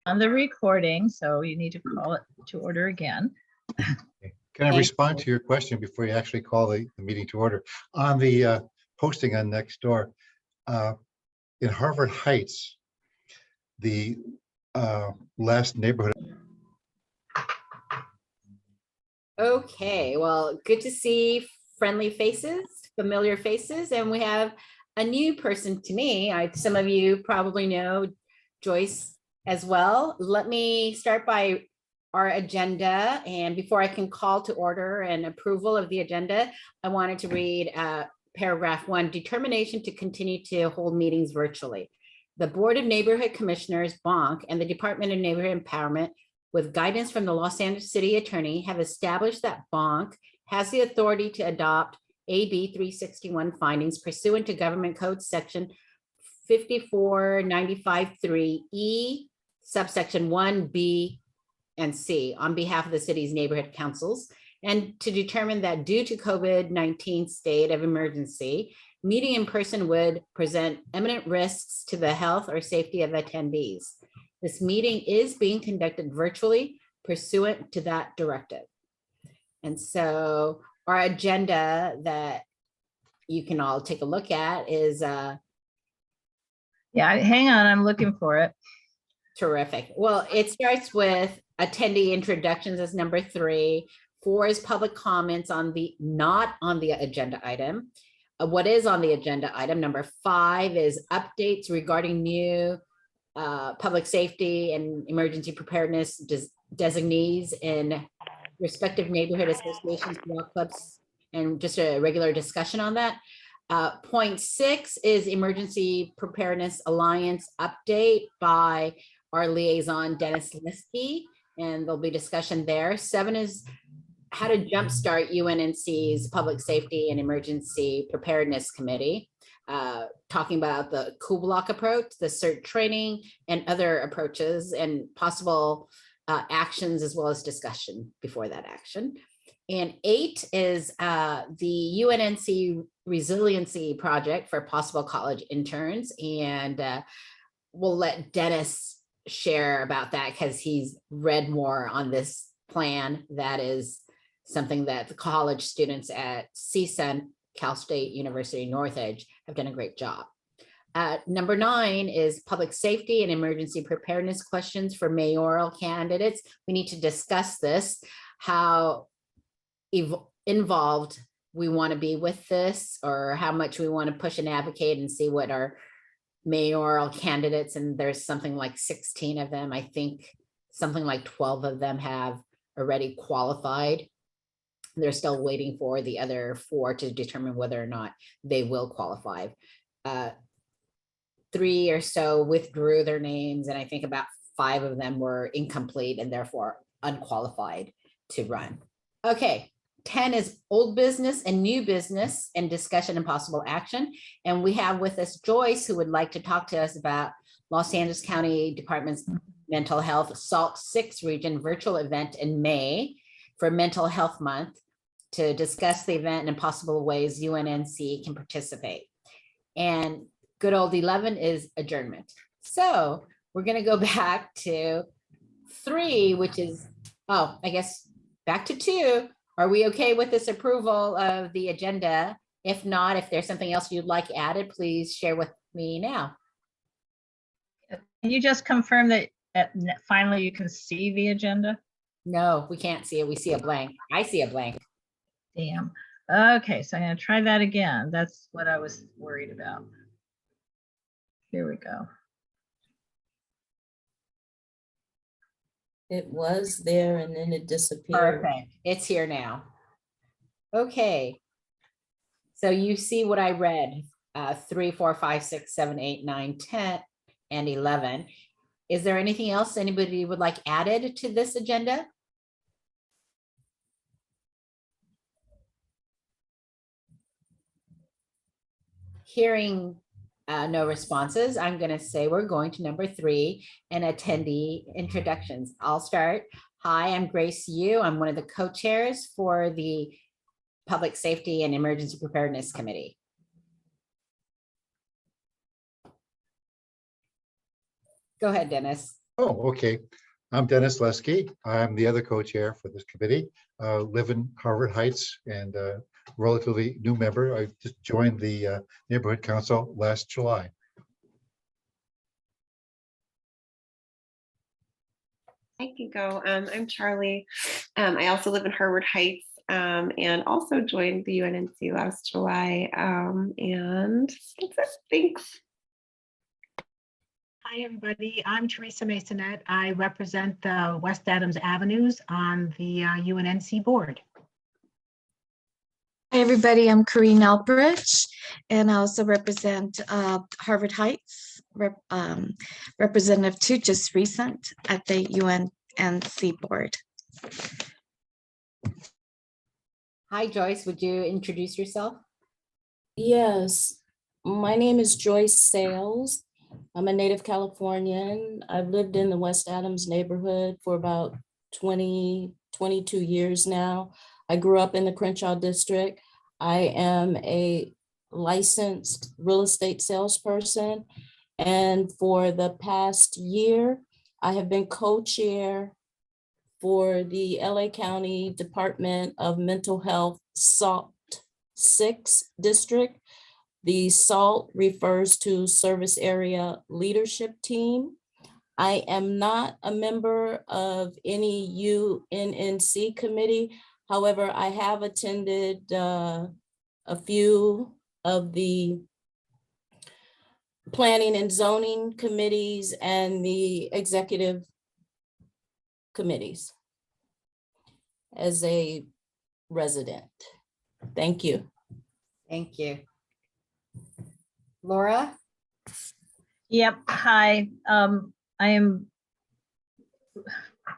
on the recording, so you need to call it to order again. Can I respond to your question before you actually call the meeting to order? On the posting on Nextdoor, in Harvard Heights, the last neighborhood. Okay, well, good to see friendly faces, familiar faces, and we have a new person to me. Some of you probably know Joyce as well. Let me start by our agenda, and before I can call to order and approval of the agenda, I wanted to read paragraph 1, determination to continue to hold meetings virtually. The Board of Neighborhood Commissioners, BONC, and the Department of Neighborhood Empowerment, with guidance from the Los Angeles City Attorney, have established that BONC has the authority to adopt AB 361 findings pursuant to Government Code Section 54953E, subsection 1B and C, on behalf of the city's neighborhood councils, and to determine that due to COVID-19 state of emergency, meeting in person would present imminent risks to the health or safety of attendees. This meeting is being conducted virtually pursuant to that directive. And so our agenda that you can all take a look at is Yeah, hang on, I'm looking for it. terrific. Well, it starts with attendee introductions as number 3. 4 is public comments on the not on the agenda item. What is on the agenda item? Number 5 is updates regarding new public safety and emergency preparedness designees in respective neighborhood associations, block clubs, and just a regular discussion on that. Point 6 is Emergency Preparedness Alliance update by our liaison, Dennis Liskey, and there'll be discussion there. 7 is how to jumpstart UNNC's Public Safety and Emergency Preparedness Committee, talking about the cool block approach, the CERT training, and other approaches and possible actions, as well as discussion before that action. And 8 is the UNNC Resiliency Project for possible college interns. And we'll let Dennis share about that because he's read more on this plan. That is something that the college students at CSUN, Cal State University North Edge, have done a great job. Number 9 is public safety and emergency preparedness questions for mayoral candidates. We need to discuss this, how involved we want to be with this, or how much we want to push and advocate and see what our mayoral candidates, and there's something like 16 of them. I think something like 12 of them have already qualified. They're still waiting for the other 4 to determine whether or not they will qualify. 3 or so withdrew their names, and I think about 5 of them were incomplete and therefore unqualified to run. Okay, 10 is old business and new business and discussion and possible action. And we have with us Joyce, who would like to talk to us about Los Angeles County Department's Mental Health SALT 6 region virtual event in May for Mental Health Month, to discuss the event and possible ways UNNC can participate. And good old 11 is adjournment. So we're going to go back to 3, which is, I guess back to 2. Are we okay with this approval of the agenda? If not, if there's something else you'd like added, please share with me now. Can you just confirm that finally you can see the agenda? No, we can't see it. We see a blank. I see a blank. Damn. Okay, so I'm going to try that again. That's what I was worried about. Here we go. It was there and then it disappeared. Perfect. It's here now. Okay. So you see what I read, 3, 4, 5, 6, 7, 8, 9, 10, and 11. Is there anything else anybody would like added to this agenda? Hearing no responses, I'm going to say we're going to number 3 and attendee introductions. I'll start. Hi, I'm Grace Yu. I'm one of the co-chairs for the Public Safety and Emergency Preparedness Committee. Go ahead, Dennis. Oh, okay. I'm Dennis Leskey. I'm the other co-chair for this committee. Live in Harvard Heights and relatively new member. I just joined the neighborhood council last July. I can go. I'm Charlie. I also live in Harvard Heights and also joined the UNNC last July. And that's it. Thanks. Hi, everybody. I'm Teresa Masonette. I represent the West Adams Avenues on the UNNC board. Hi, everybody. I'm Corrine Alperich, and I also represent Harvard Heights, Representative 2, just recent at the UNNC board. Hi, Joyce. Would you introduce yourself? Yes, my name is Joyce Sales. I'm a native Californian. I've lived in the West Adams neighborhood for about 22 years now. I grew up in the Crenshaw district. I am a licensed real estate salesperson. And for the past year, I have been co-chair for the LA County Department of Mental Health SALT 6 district. The SALT refers to Service Area Leadership Team. I am not a member of any UNNC committee. However, I have attended a few of the planning and zoning committees and the executive committees as a resident. Thank you. Thank you. Laura? Yep. Hi. I am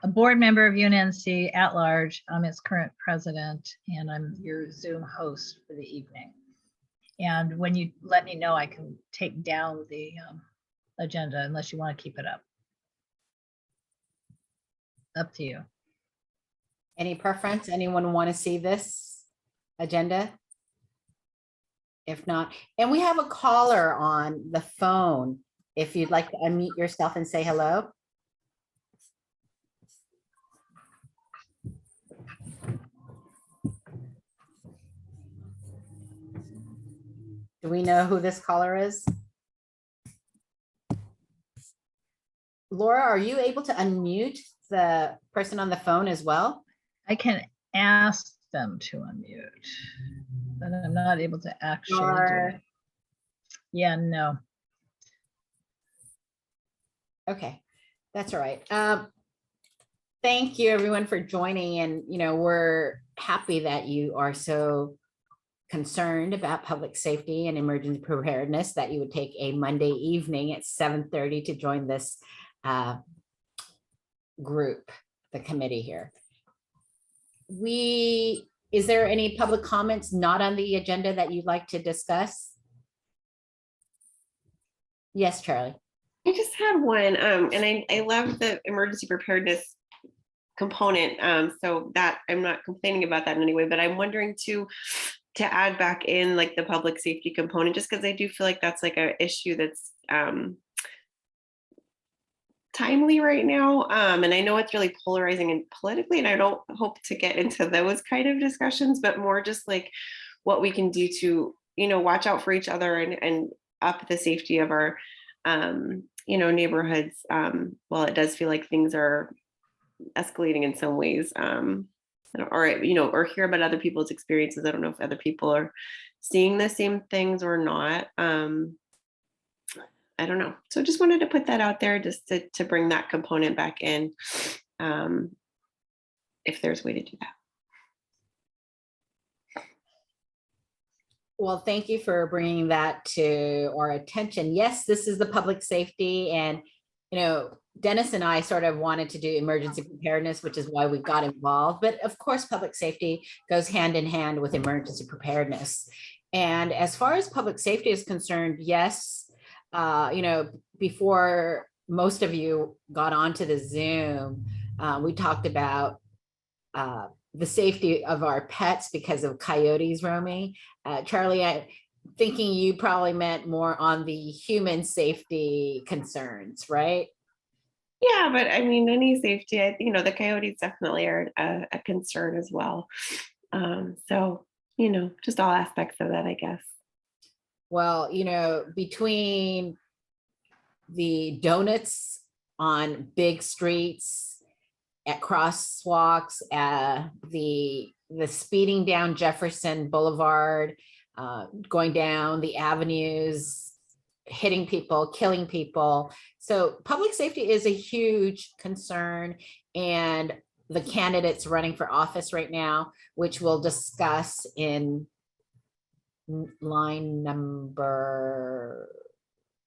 a board member of UNNC at large. I'm its current president, and I'm your Zoom host for the evening. And when you let me know, I can take down the agenda unless you want to keep it up. Up to you. Any preference? Anyone want to see this agenda? If not, and we have a caller on the phone. If you'd like to unmute yourself and say hello. Do we know who this caller is? Laura, are you able to unmute the person on the phone as well? I can ask them to unmute, but I'm not able to actually do it. Yeah, no. Okay, that's all right. Thank you everyone for joining, and we're happy that you are so concerned about public safety and emergency preparedness that you would take a Monday evening at 7:30 to join this group, the committee here. Is there any public comments not on the agenda that you'd like to discuss? Yes, Charlie. I just had one, and I love the emergency preparedness component. So that I'm not complaining about that in any way, but I'm wondering to add back in like the public safety component, just because I do feel like that's like an issue that's timely right now. And I know it's really polarizing and politically, and I don't hope to get into those kind of discussions, but more just like what we can do to, watch out for each other and up the safety of our, neighborhoods. While it does feel like things are escalating in some ways, or hear about other people's experiences. I don't know if other people are seeing the same things or not. I don't know. So just wanted to put that out there just to bring that component back in, if there's a way to do that. Well, thank you for bringing that to our attention. Yes, this is the public safety, and Dennis and I sort of wanted to do emergency preparedness, which is why we got involved. But of course, public safety goes hand in hand with emergency preparedness. And as far as public safety is concerned, yes, before most of you got onto the Zoom, we talked about the safety of our pets because of coyotes roaming. Charlie, I'm thinking you probably meant more on the human safety concerns, right? Yeah, but I mean, any safety, the coyotes definitely are a concern as well. So, just all aspects of that, I guess. Well, between the donuts on big streets, at crosswalks, the speeding down Jefferson Boulevard, going down the avenues, hitting people, killing people. So public safety is a huge concern. And the candidates running for office right now, which we'll discuss in line number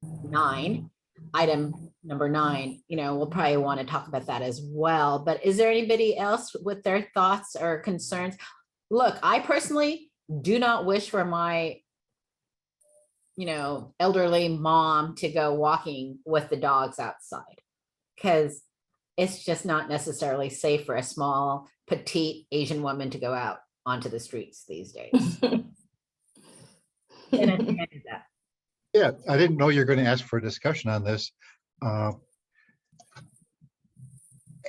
9, item number 9, we'll probably want to talk about that as well. But is there anybody else with their thoughts or concerns? Look, I personally do not wish for my elderly mom to go walking with the dogs outside, because it's just not necessarily safe for a small, petite Asian woman to go out onto the streets these days. And I think I did that. Yeah, I didn't know you were going to ask for a discussion on this.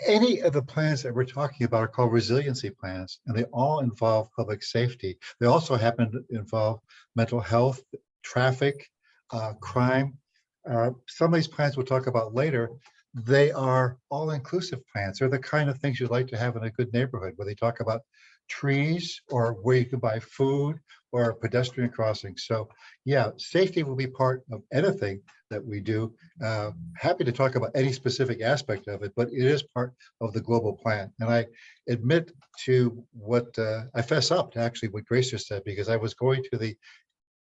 Any of the plans that we're talking about are called resiliency plans, and they all involve public safety. They also happen to involve mental health, traffic, crime. Some of these plans we'll talk about later, they are all-inclusive plans. They're the kind of things you'd like to have in a good neighborhood, where they talk about trees or where you can buy food or pedestrian crossings. So yeah, safety will be part of anything that we do. Happy to talk about any specific aspect of it, but it is part of the global plan. And I admit to what I fess up to actually what Grace just said, because I was going to the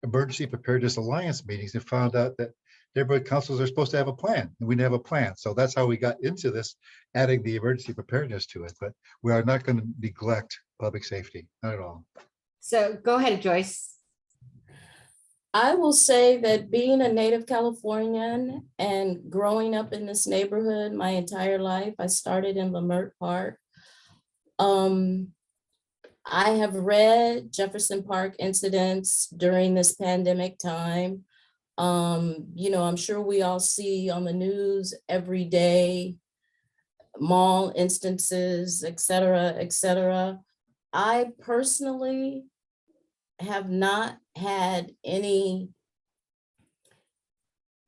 Emergency Preparedness Alliance meetings and found out that neighborhood councils are supposed to have a plan, and we didn't have a plan. So that's how we got into this, adding the emergency preparedness to it. But we are not going to neglect public safety, not at all. So go ahead, Joyce. I will say that being a native Californian and growing up in this neighborhood my entire life, I started in Lamert Park. I have read Jefferson Park incidents during this pandemic time. I'm sure we all see on the news every day, mall instances, et cetera, et cetera. I personally have not had any,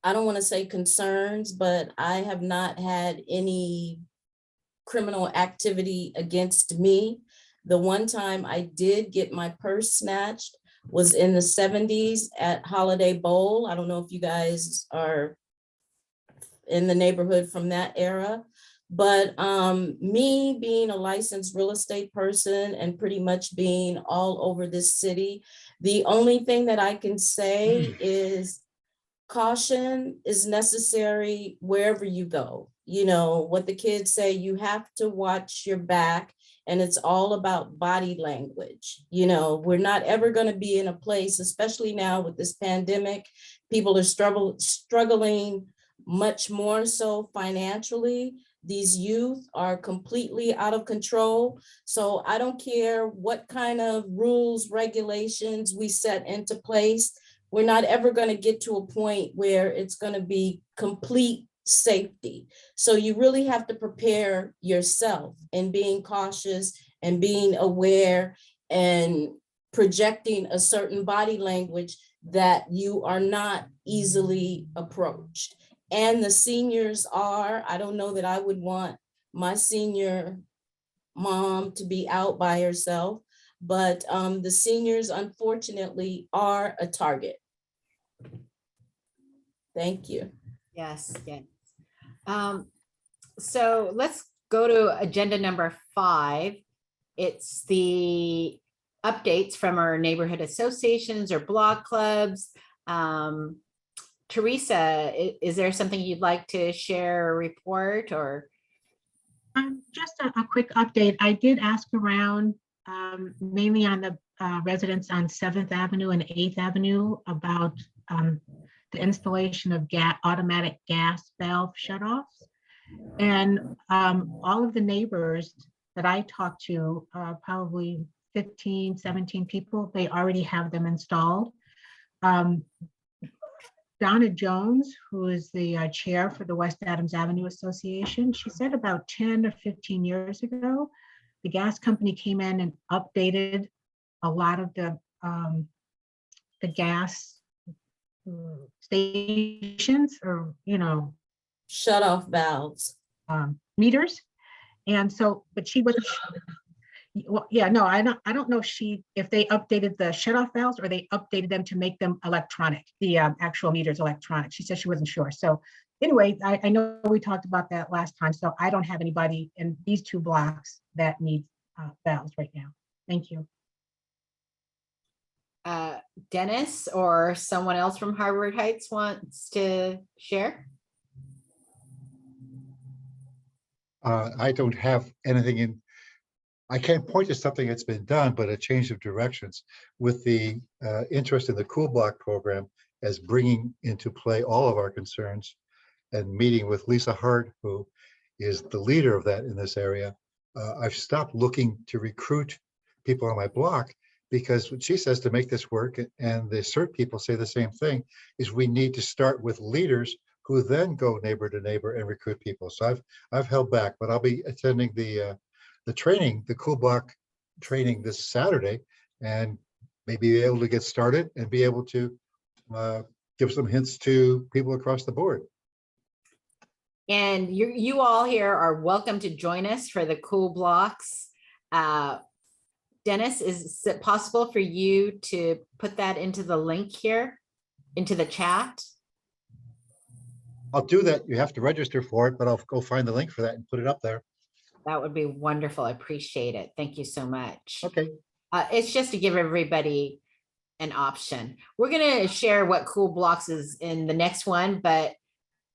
I don't want to say concerns, but I have not had any criminal activity against me. The one time I did get my purse snatched was in the 70s at Holiday Bowl. I don't know if you guys are in the neighborhood from that era, but me being a licensed real estate person and pretty much being all over this city, the only thing that I can say is caution is necessary wherever you go. What the kids say, you have to watch your back, and it's all about body language. We're not ever going to be in a place, especially now with this pandemic, people are struggling much more so financially. These youth are completely out of control. So I don't care what kind of rules, regulations we set into place. We're not ever going to get to a point where it's going to be complete safety. So you really have to prepare yourself and being cautious and being aware and projecting a certain body language that you are not easily approached. And the seniors are, I don't know that I would want my senior mom to be out by herself, but the seniors unfortunately are a target. Thank you. Yes. So let's go to agenda number 5. It's the updates from our neighborhood associations or block clubs. Teresa, is there something you'd like to share or report or? Just a quick update. I did ask around, mainly on the residents on 7th Avenue and 8th Avenue about the installation of automatic gas valve shutoffs. And all of the neighbors that I talked to, probably 15, 17 people, they already have them installed. Donna Jones, who is the chair for the West Adams Avenue Association, she said about 10 or 15 years ago, the gas company came in and updated a lot of the gas stations, or, Shut off valves. meters. And so, but she wasn't, well, yeah, no, I don't know if they updated the shut-off valves or they updated them to make them electronic, the actual meters electronic. She said she wasn't sure. So anyway, I know we talked about that last time, so I don't have anybody in these 2 blocks that need valves right now. Thank you. Dennis or someone else from Harvard Heights wants to share? I don't have anything in, I can't point to something that's been done, but a change of directions with the interest in the Cool Block program as bringing into play all of our concerns, and meeting with Lisa Hart, who is the leader of that in this area. I've stopped looking to recruit people on my block, because what she says to make this work, and the CERT people say the same thing, is we need to start with leaders who then go neighbor to neighbor and recruit people. So I've held back, but I'll be attending the training, the Cool Block training this Saturday, and maybe be able to get started and be able to give some hints to people across the board. And you all here are welcome to join us for the Cool Blocks. Dennis, is it possible for you to put that into the link here, into the chat? I'll do that. You have to register for it, but I'll go find the link for that and put it up there. That would be wonderful. I appreciate it. Thank you so much. Okay. It's just to give everybody an option. We're going to share what Cool Blocks is in the next one, but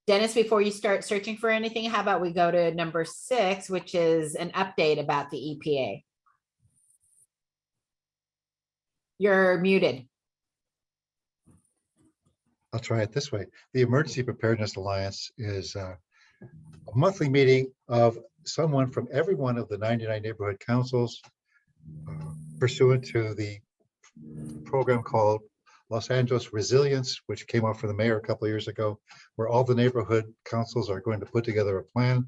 Dennis, before you start searching for anything, how about we go to number 6, which is an update about the EPA. You're muted. I'll try it this way. The Emergency Preparedness Alliance is a monthly meeting of someone from every one of the 99 neighborhood councils pursuant to the program called Los Angeles Resilience, which came out from the mayor a couple of years ago, where all the neighborhood councils are going to put together a plan.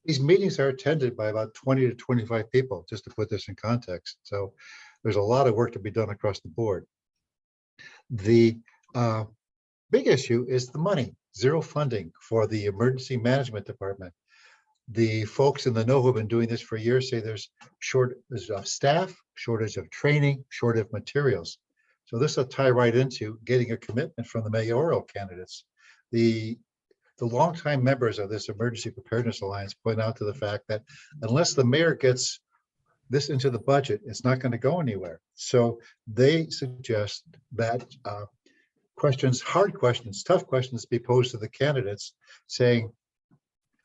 These meetings are attended by about 20 to 25 people, just to put this in context. So there's a lot of work to be done across the board. The big issue is the money, zero funding for the emergency management department. The folks in the know who have been doing this for years say there's shortage of staff, shortage of training, shortage of materials. So this will tie right into getting a commitment from the mayoral candidates. The longtime members of this Emergency Preparedness Alliance point out to the fact that unless the mayor gets this into the budget, it's not going to go anywhere. So they suggest that questions, hard questions, tough questions be posed to the candidates saying,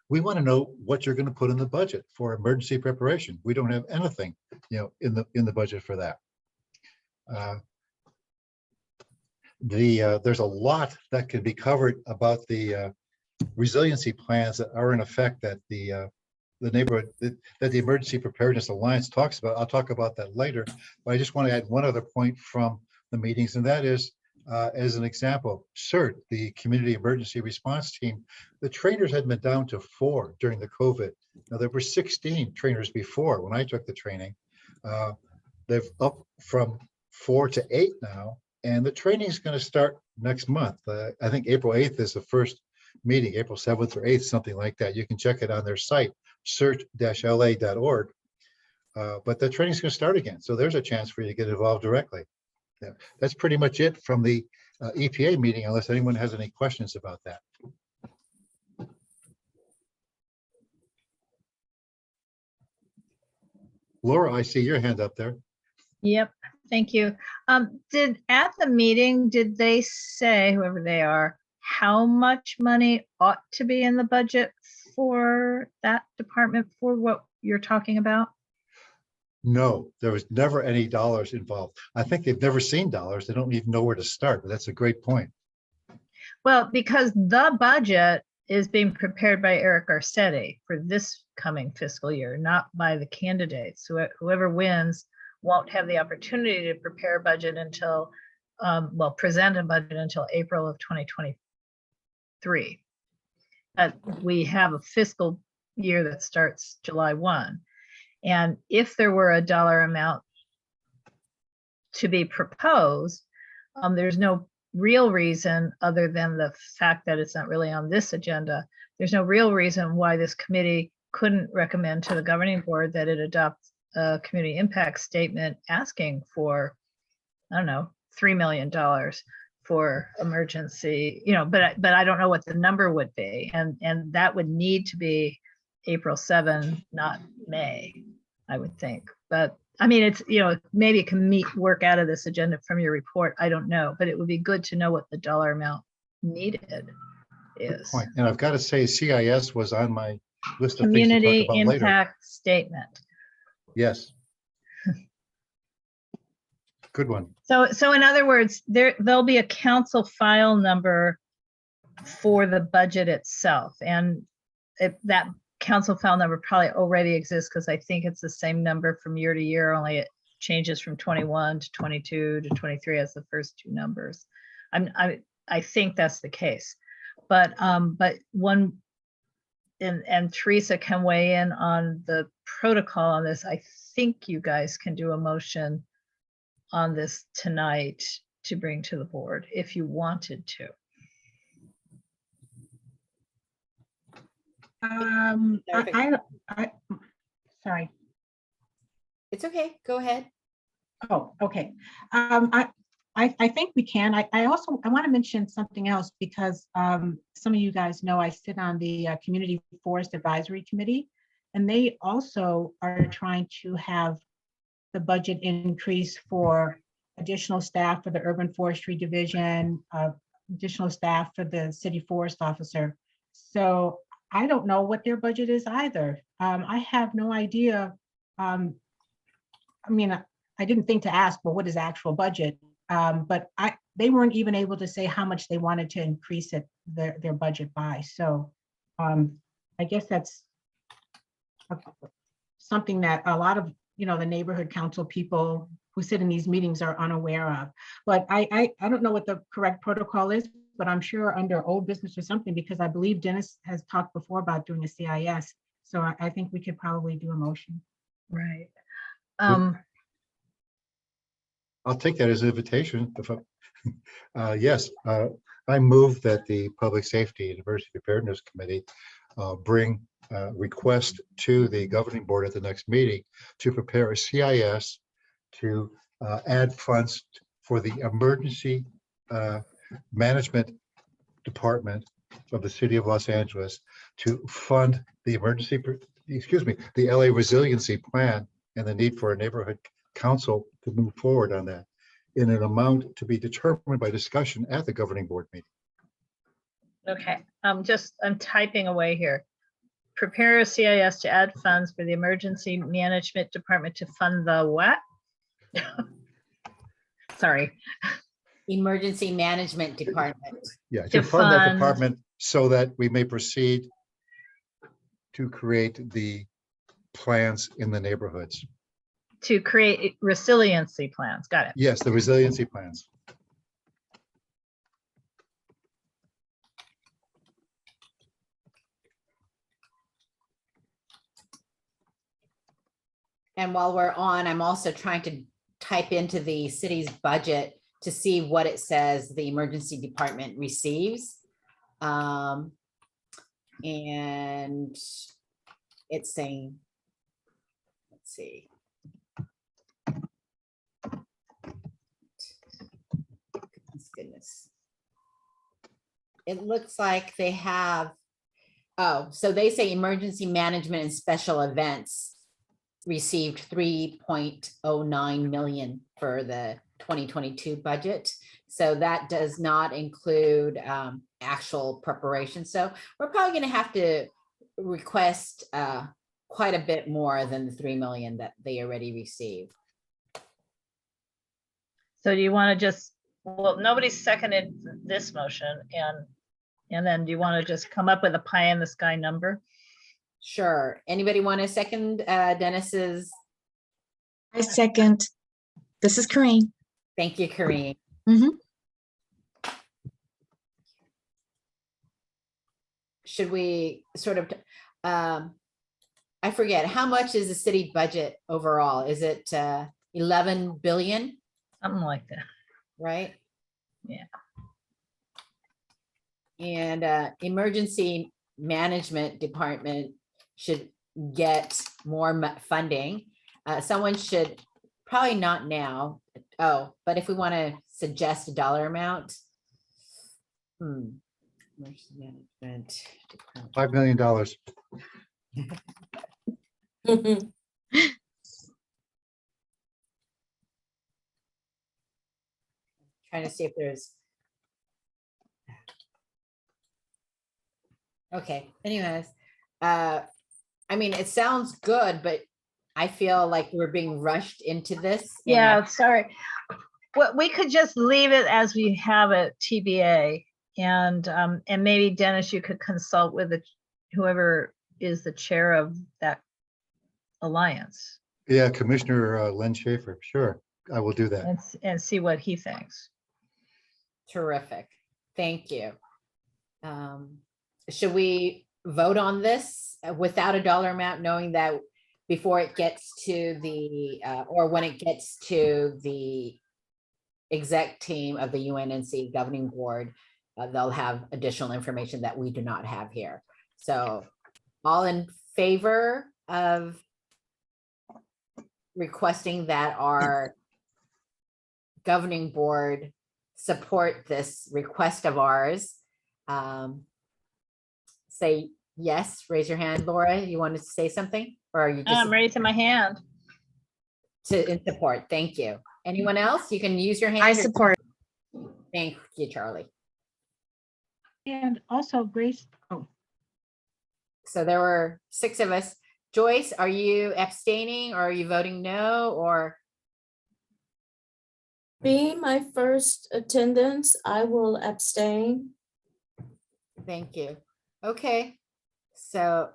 we want to know what you're going to put in the budget for emergency preparation. We don't have anything, in the budget for that. There's a lot that can be covered about the resiliency plans that are in effect that the neighborhood, that the Emergency Preparedness Alliance talks about. I'll talk about that later, but I just want to add one other point from the meetings, and that is, as an example, CERT, the Community Emergency Response Team, the trainers had been down to 4 during the COVID. Now there were 16 trainers before when I took the training. They've up from 4 to 8 now, and the training is going to start next month. I think April 8th is the first meeting, April 7th or 8th, something like that. You can check it on their site, cert-la.org. But the training is going to start again. So there's a chance for you to get involved directly. Yeah, that's pretty much it from the EPA meeting, unless anyone has any questions about that. Laura, I see your hand up there. Yep, thank you. At the meeting, did they say, whoever they are, how much money ought to be in the budget for that department for what you're talking about? No, there was never any dollars involved. I think they've never seen dollars. They don't even know where to start, but that's a great point. Well, because the budget is being prepared by Eric Garcetti for this coming fiscal year, not by the candidates. So whoever wins won't have the opportunity to prepare a budget until, present a budget until April of 2024. 3. We have a fiscal year that starts July 1. And if there were a dollar amount to be proposed, there's no real reason, other than the fact that it's not really on this agenda, there's no real reason why this committee couldn't recommend to the governing board that it adopt a community impact statement asking for, I don't know, $3 million for emergency, but I don't know what the number would be. And that would need to be April 7, not May, I would think. But I mean, it's, maybe it can work out of this agenda from your report. I don't know, but it would be good to know what the dollar amount needed Good is. point. And I've got to say, CIS was on my list of things to Community talk about later. impact statement. Yes. Good one. So in other words, there'll be a council file number for the budget itself. And that council file number probably already exists, because I think it's the same number from year to year, only it changes from 21 to 22 to 23 as the first 2 numbers. I think that's the case. But one, and Teresa can weigh in on the protocol on this. I think you guys can do a motion on this tonight to bring to the board if you wanted to. Sorry. It's okay, go ahead. Oh, okay. I think we can. I want to mention something else, because some of you guys know I sit on the Community Forest Advisory Committee, and they also are trying to have the budget increase for additional staff for the Urban Forestry Division, additional staff for the City Forest Officer. So I don't know what their budget is either. I have no idea. I mean, I didn't think to ask, well, what is the actual budget? But they weren't even able to say how much they wanted to increase their budget by. So I guess that's something that a lot of the neighborhood council people who sit in these meetings are unaware of. But I don't know what the correct protocol is, but I'm sure under old business or something, because I believe Dennis has talked before about doing a CIS. So I think we could probably do a motion. Right. I'll take that as an invitation. Yes, I move that the Public Safety and Emergency Preparedness Committee bring a request to the governing board at the next meeting to prepare a CIS to add funds for the emergency management department of the city of Los Angeles to fund the the LA resiliency plan and the need for a neighborhood council to move forward on that in an amount to be determined by discussion at the governing board meeting. Okay, I'm typing away here. Prepare a CIS to add funds for the emergency management department to fund the what? Sorry. Emergency Management Department. Yeah, To to fund that fund- department so that we may proceed to create the plans in the neighborhoods. To create resiliency plans. Got it. Yes, the resiliency plans. And while we're on, I'm also trying to type into the city's budget to see what it says the emergency department receives. And it's saying, let's see. Goodness. It looks like they have, so they say emergency management and special events received 3.09 million for the 2022 budget. So that does not include actual preparation. So we're probably going to have to request quite a bit more than the 3 million that they already received. So do you want to just, well, nobody seconded this motion, and then do you want to just come up with a pie in the sky number? Sure. Anybody want to second Dennis's? I second. This is Corinne. Thank you, Corinne. Mhm. should we sort of, I forget, how much is the city budget overall? Is it 11 billion, Something like that. right? Yeah. And emergency management department should get more funding. Someone should, probably not now. Oh, but if we want to suggest a dollar amount. Emergency management department. $5 million. Trying to see if there's. Okay, anyways, I mean, it sounds good, but I feel like we're being rushed into this. and Yeah, sorry. Well, we could just leave it as we have it, TBA. And maybe Dennis, you could consult with whoever is the chair of that alliance Yeah, Commissioner Len Schaefer. Sure, I will do that. and see what he thinks. Terrific, thank you. Should we vote on this without a dollar amount, knowing that before it gets to the, or when it gets to the exec team of the UNNC governing board, they'll have additional information that we do not have here. So all in favor of requesting that our governing board support this request of ours, say yes, raise your hand. Laura, you wanted to say something, or are you just I'm raising my hand. in support? Thank you. Anyone else? You can use your hand. I or- support. Thank you, Charlie. And also Grace, oh, So there were 6 of us. Joyce, are you abstaining or are you voting no, or? Being my first attendance, I will abstain. Thank you. Okay, so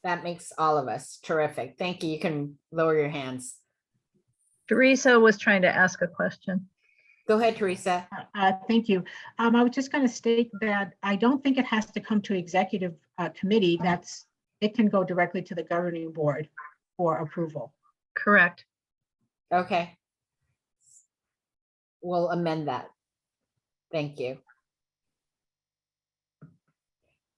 that makes all of us terrific. Thank you. You can lower your hands. Teresa was trying to ask a question. Go ahead, Teresa. thank you. I was just going to state that I don't think it has to come to executive committee. It can go directly to the governing board for approval. Correct. Okay. We'll amend that. Thank you.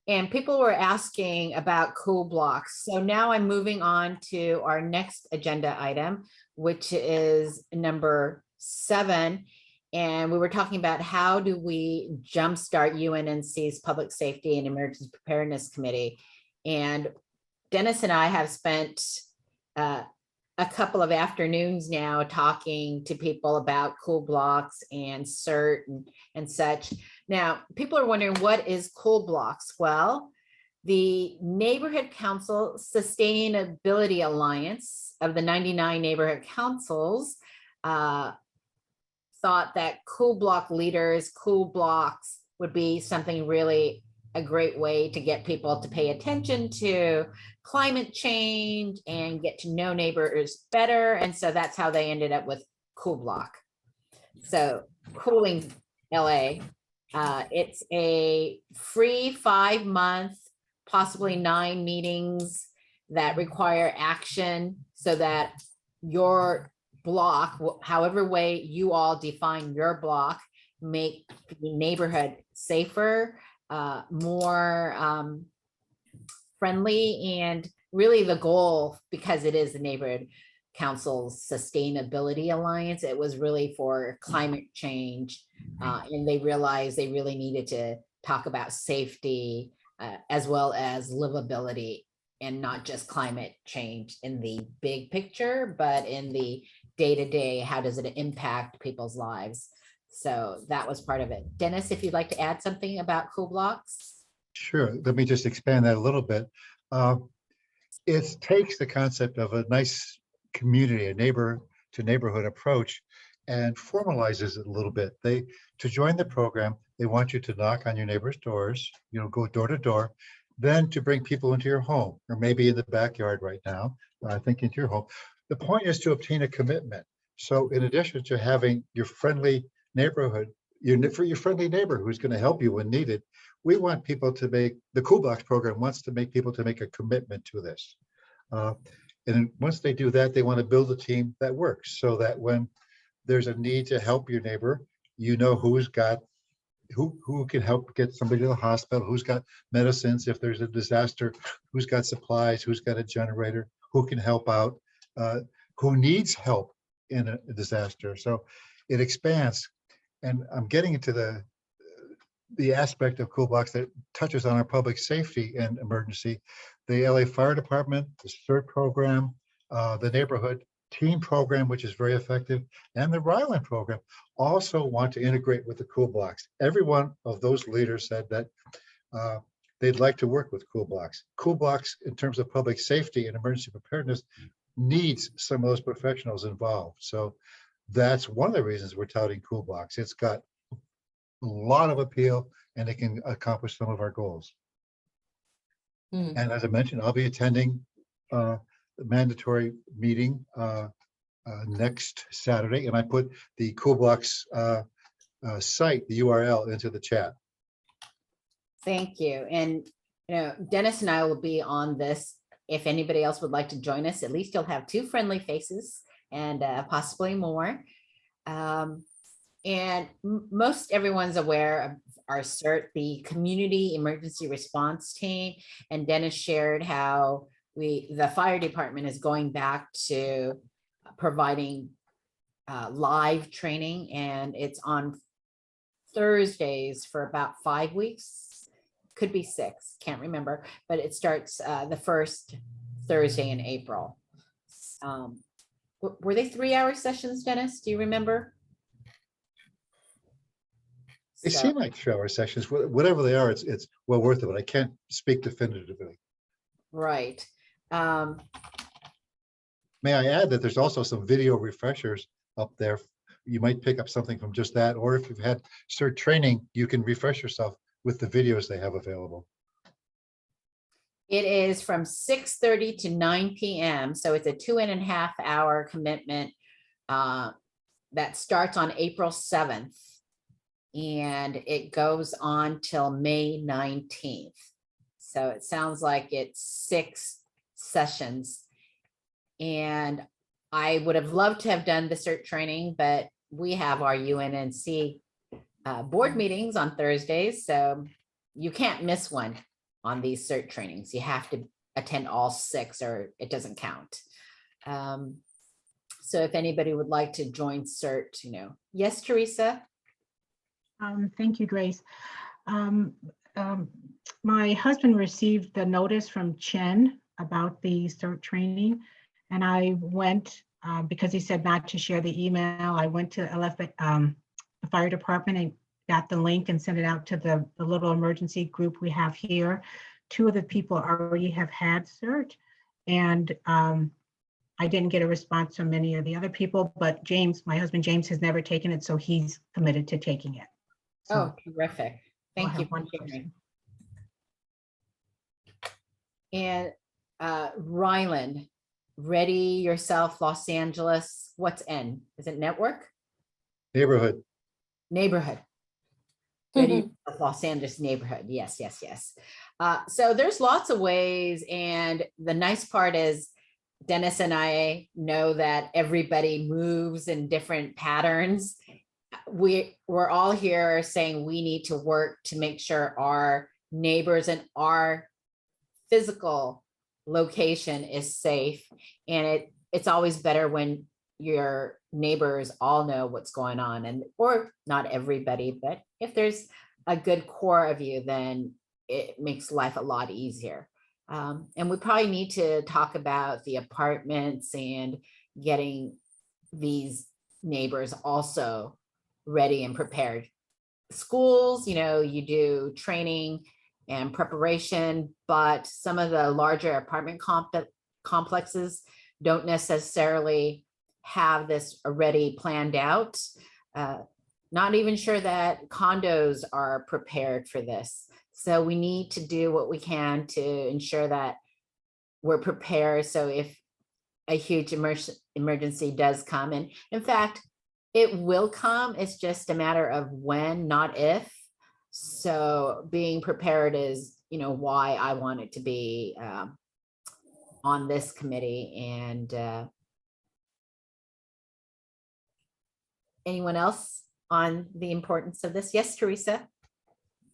And people were asking about cool blocks. So now I'm moving on to our next agenda item, which is number 7. And we were talking about how do we jumpstart UNNC's Public Safety and Emergency Preparedness Committee. And Dennis and I have spent a couple of afternoons now talking to people about cool blocks and CERT and such. Now, people are wondering, what is cool blocks? Well, the Neighborhood Council Sustainability Alliance of the 99 neighborhood councils thought that cool block leaders, cool blocks would be something really a great way to get people to pay attention to climate change and get to know neighbors better. And so that's how they ended up with Cool Block. So Cooling LA, it's a free 5-month, possibly 9 meetings that require action so that your block, however way you all define your block, make the neighborhood safer, more friendly, and really the goal, because it is the Neighborhood Council's Sustainability Alliance, it was really for climate change, and they realized they really needed to talk about safety as well as livability, and not just climate change in the big picture, but in the day-to-day, how does it impact people's lives? So that was part of it. Dennis, if you'd like to add something about cool blocks. Sure, let me just expand that a little bit. It takes the concept of a nice community, a neighbor to neighborhood approach, and formalizes it a little bit. To join the program, they want you to knock on your neighbor's doors, go door to door, then to bring people into your home, or maybe in the backyard right now, I think into your home. The point is to obtain a commitment. So in addition to having your friendly neighborhood for your friendly neighbor who's going to help you when needed. We want people to make, the Cool Blocks program wants to make people to make a commitment to this. And then once they do that, they want to build a team that works so that when there's a need to help your neighbor, you know who can help get somebody to the hospital, who's got medicines if there's a disaster, who's got supplies, who's got a generator, who can help out, who needs help in a disaster. So it expands. And I'm getting into the aspect of Cool Blocks that touches on our public safety and emergency. The LA Fire Department, the CERT program, the neighborhood team program, which is very effective, and the Ryland program also want to integrate with the Cool Blocks. Every one of those leaders said that they'd like to work with Cool Blocks. Cool Blocks, in terms of public safety and emergency preparedness, needs some of those professionals involved. So that's one of the reasons we're touting Cool Blocks. It's got a lot of appeal and it can accomplish some of our goals. Hmm. And as I mentioned, I'll be attending the mandatory meeting next Saturday, and I put the Cool Blocks site, the URL, into the chat. Thank you. And, you know, Dennis and I will be on this. If anybody else would like to join us, at least you'll have two friendly faces and possibly more. And most everyone's aware of our CERT, the Community Emergency Response Team. And Dennis shared how the fire department is going back to providing live training, and it's on Thursdays for about 5 weeks, could be 6, can't remember, but it starts the first Thursday in April. Were they 3-hour sessions, Dennis? Do you remember? They So- seem like 3-hour sessions, whatever they are, it's well worth it, but I can't speak definitively. Right. May I add that there's also some video refreshers up there. You might pick up something from just that, or if you've had CERT training, you can refresh yourself with the videos they have available. It is from 6:30 to 9 p.m. So it's a 2.5 hour commitment that starts on April 7th. And it goes on till May 19th. So it sounds like it's 6 sessions. And I would have loved to have done the CERT training, but we have our UNNC board meetings on Thursdays. So you can't miss one on these CERT trainings. You have to attend all 6 or it doesn't count. So if anybody would like to join CERT, you know, yes, Teresa. Thank you, Grace. My husband received the notice from Chen about the CERT training, and I went, because he said not to share the email, I went to the fire department and got the link and sent it out to the little emergency group we have here. 2 of the people already have had CERT, and I didn't get a response from many of the other people, but James, my husband James, has never taken it, so he's committed to taking it. Oh, terrific. we'll Thank you have for one sharing. person. And Ryland, Ready Yourself Los Angeles, what's N? Is it network? Neighborhood. Neighborhood. Ready Yourself Los Angeles neighborhood. Yes, yes, yes. So there's lots of ways. And the nice part is Dennis and I know that everybody moves in different patterns. We're all here saying we need to work to make sure our neighbors and our physical location is safe. And it's always better when your neighbors all know what's going on, and or not everybody, but if there's a good core of you, then it makes life a lot easier. And we probably need to talk about the apartments and getting these neighbors also ready and prepared. Schools, you know, you do training and preparation, but some of the larger apartment complexes don't necessarily have this already planned out. Not even sure that condos are prepared for this. So we need to do what we can to ensure that we're prepared. So if a huge emergency does come, and in fact, It will come. It's just a matter of when, not if. So being prepared is, why I want it to be on this committee. And anyone else on the importance of this? Yes, Teresa.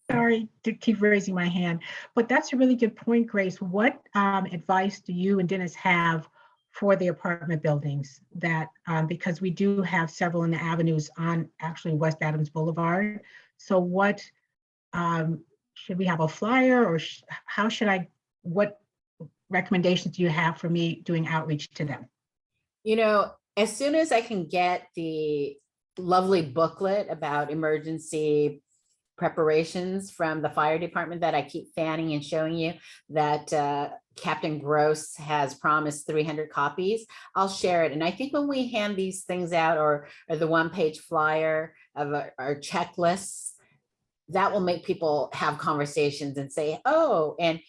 Sorry to keep raising my hand, but that's a really good point, Grace. What advice do you and Dennis have for the apartment buildings that, because we do have several in the avenues on actually West Adams Boulevard. So what, should we have a flyer, or how should what recommendations do you have for me doing outreach to them? As soon as I can get the lovely booklet about emergency preparations from the fire department that I keep fanning and showing you, that Captain Gross has promised 300 copies, I'll share it. And I think when we hand these things out, or the one-page flyer of our checklists, that will make people have conversations and say, oh, and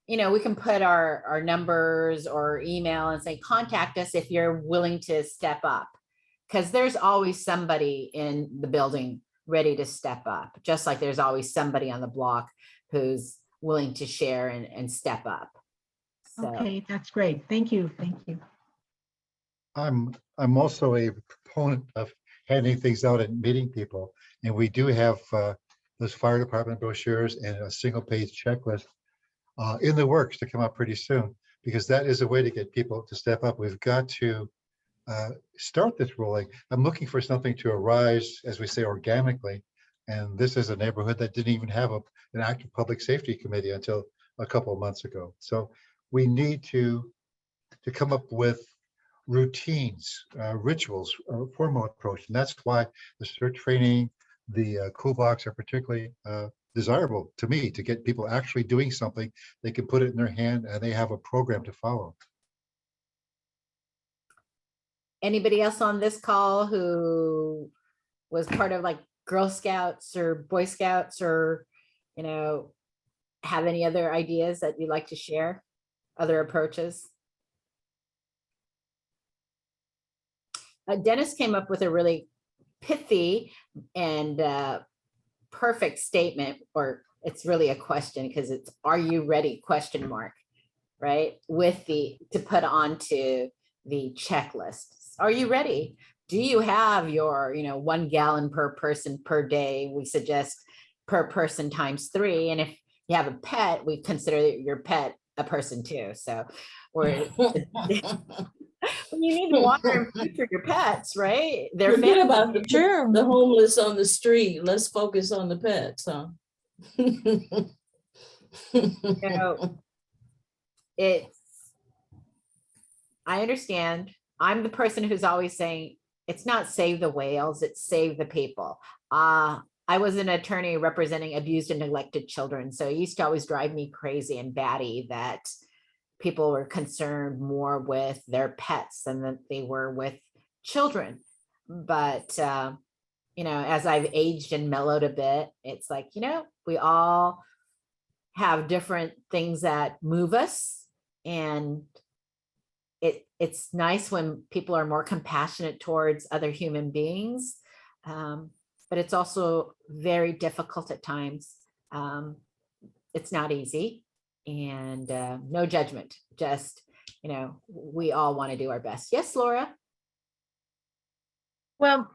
we can put our numbers or email and say, contact us if you're willing to step up. Because there's always somebody in the building ready to step up, just like there's always somebody on the block who's willing to share and step up. So. Okay, that's great. Thank you. Thank you. I'm also a proponent of handing things out and meeting people. And we do have those fire department brochures and a single page checklist in the works to come up pretty soon, because that is a way to get people to step up. We've got to start this rolling. I'm looking for something to arise, as we say, organically. And this is a neighborhood that didn't even have an active public safety committee until a couple of months ago. So we need to come up with routines, rituals, a formal approach. And that's why the CERT training, the cool box are particularly desirable to me, to get people actually doing something. They can put it in their hand and they have a program to follow. Anybody else on this call who was part of like Girl Scouts or Boy Scouts, or, have any other ideas that you'd like to share? Other approaches? Dennis came up with a really pithy and perfect statement, or it's really a question, because it's, are you ready? Question mark, right? To put onto the checklist. Are you ready? Do you have your, 1 gallon per person per day? We suggest per person times 3. And if you have a pet, we consider your pet a person too. So, or you need water and food for your pets, right? Forget about True. the homeless on the street. Let's focus on the pets, huh? I understand. I'm the person who's always saying, it's not save the whales, it's save the people. I was an attorney representing abused and neglected children. So it used to always drive me crazy and batty that people were concerned more with their pets than that they were with children. But, as I've aged and mellowed a bit, it's like, we all have different things that move us. And it's nice when people are more compassionate towards other human beings. But it's also very difficult at times. It's not easy, and no judgment, just, we all want to do our best. Yes, Laura? Well,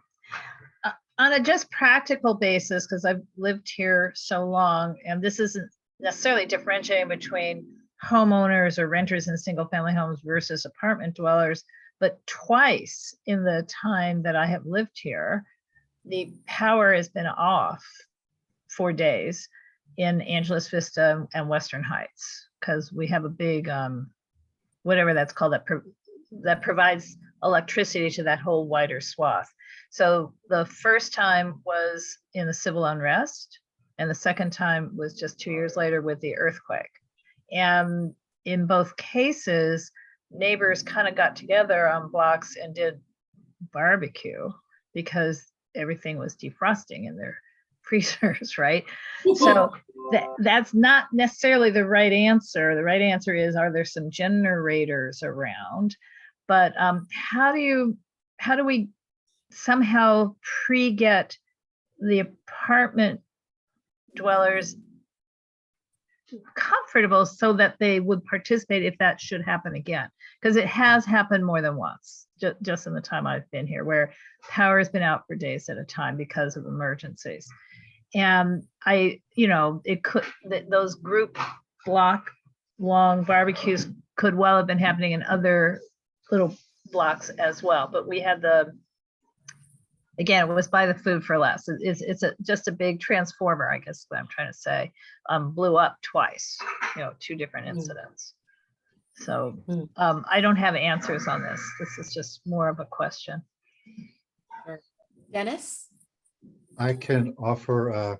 on a just practical basis, because I've lived here so long, and this isn't necessarily differentiating between homeowners or renters in single family homes versus apartment dwellers, but twice in the time that I have lived here, the power has been off for days in Angeles Vista and Western Heights, because we have a big, whatever that's called, that provides electricity to that whole wider swath. So the first time was in the civil unrest, and the second time was just 2 years later with the earthquake. And in both cases, neighbors kind of got together on blocks and did barbecue because everything was defrosting in their freezers, right? So that's not necessarily the right answer. The right answer is, are there some generators around? But how do we somehow pre-get the apartment dwellers comfortable so that they would participate if that should happen again. Because it has happened more than once, just in the time I've been here, where power has been out for days at a time because of emergencies. And those group block long barbecues could well have been happening in other little blocks as well. But we had again, it was buy the food for less. It's just a big transformer, I guess what I'm trying to say, blew up twice, 2 different incidents. So I don't have answers on this. This is just more of a question. Dennis? I can offer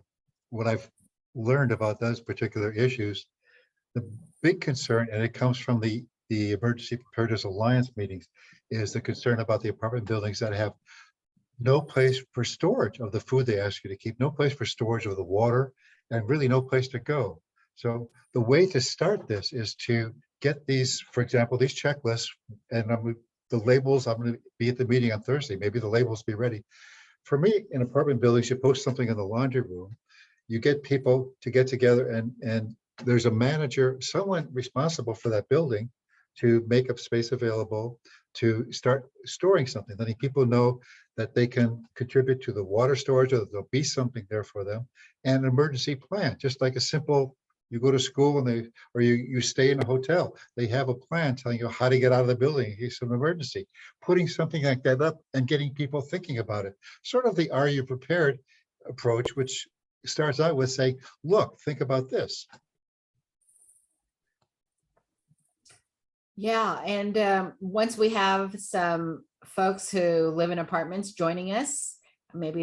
what I've learned about those particular issues. The big concern, and it comes from the Emergency Preparedness Alliance meetings, is the concern about the apartment buildings that have no place for storage of the food they ask you to keep, no place for storage of the water, and really no place to go. So the way to start this is to get these, for example, these checklists, and the labels. I'm going to be at the meeting on Thursday. Maybe the labels be ready. For me, in apartment buildings, you post something in the laundry room. You get people to get together, and there's a manager, someone responsible for that building, to make up space available to start storing something. Letting people know that they can contribute to the water storage, or that there'll be something there for them, and an emergency plan, just like a simple, you go to school and you stay in a hotel, they have a plan telling you how to get out of the building in case of an emergency. Putting something like that up and getting people thinking about it. Sort of the Are You Prepared approach, which starts out with saying, look, think about this. Yeah, and once we have some folks who live in apartments joining us, maybe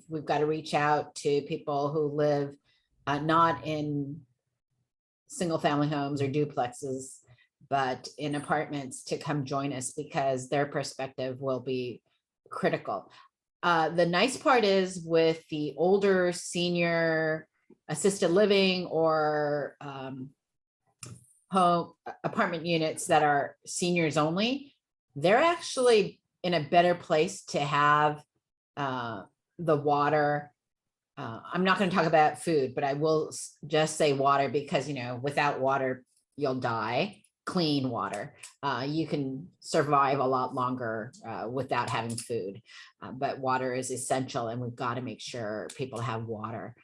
we've got to reach out to people who live not in single family homes or duplexes, but in apartments, to come join us, because their perspective will be critical. The nice part is with the older senior assisted living or home apartment units that are seniors only, they're actually in a better place to have the water. I'm not going to talk about food, but I will just say water, because without water you'll die. Clean water, you can survive a lot longer without having food, but water is essential, and we've got to make sure people have water.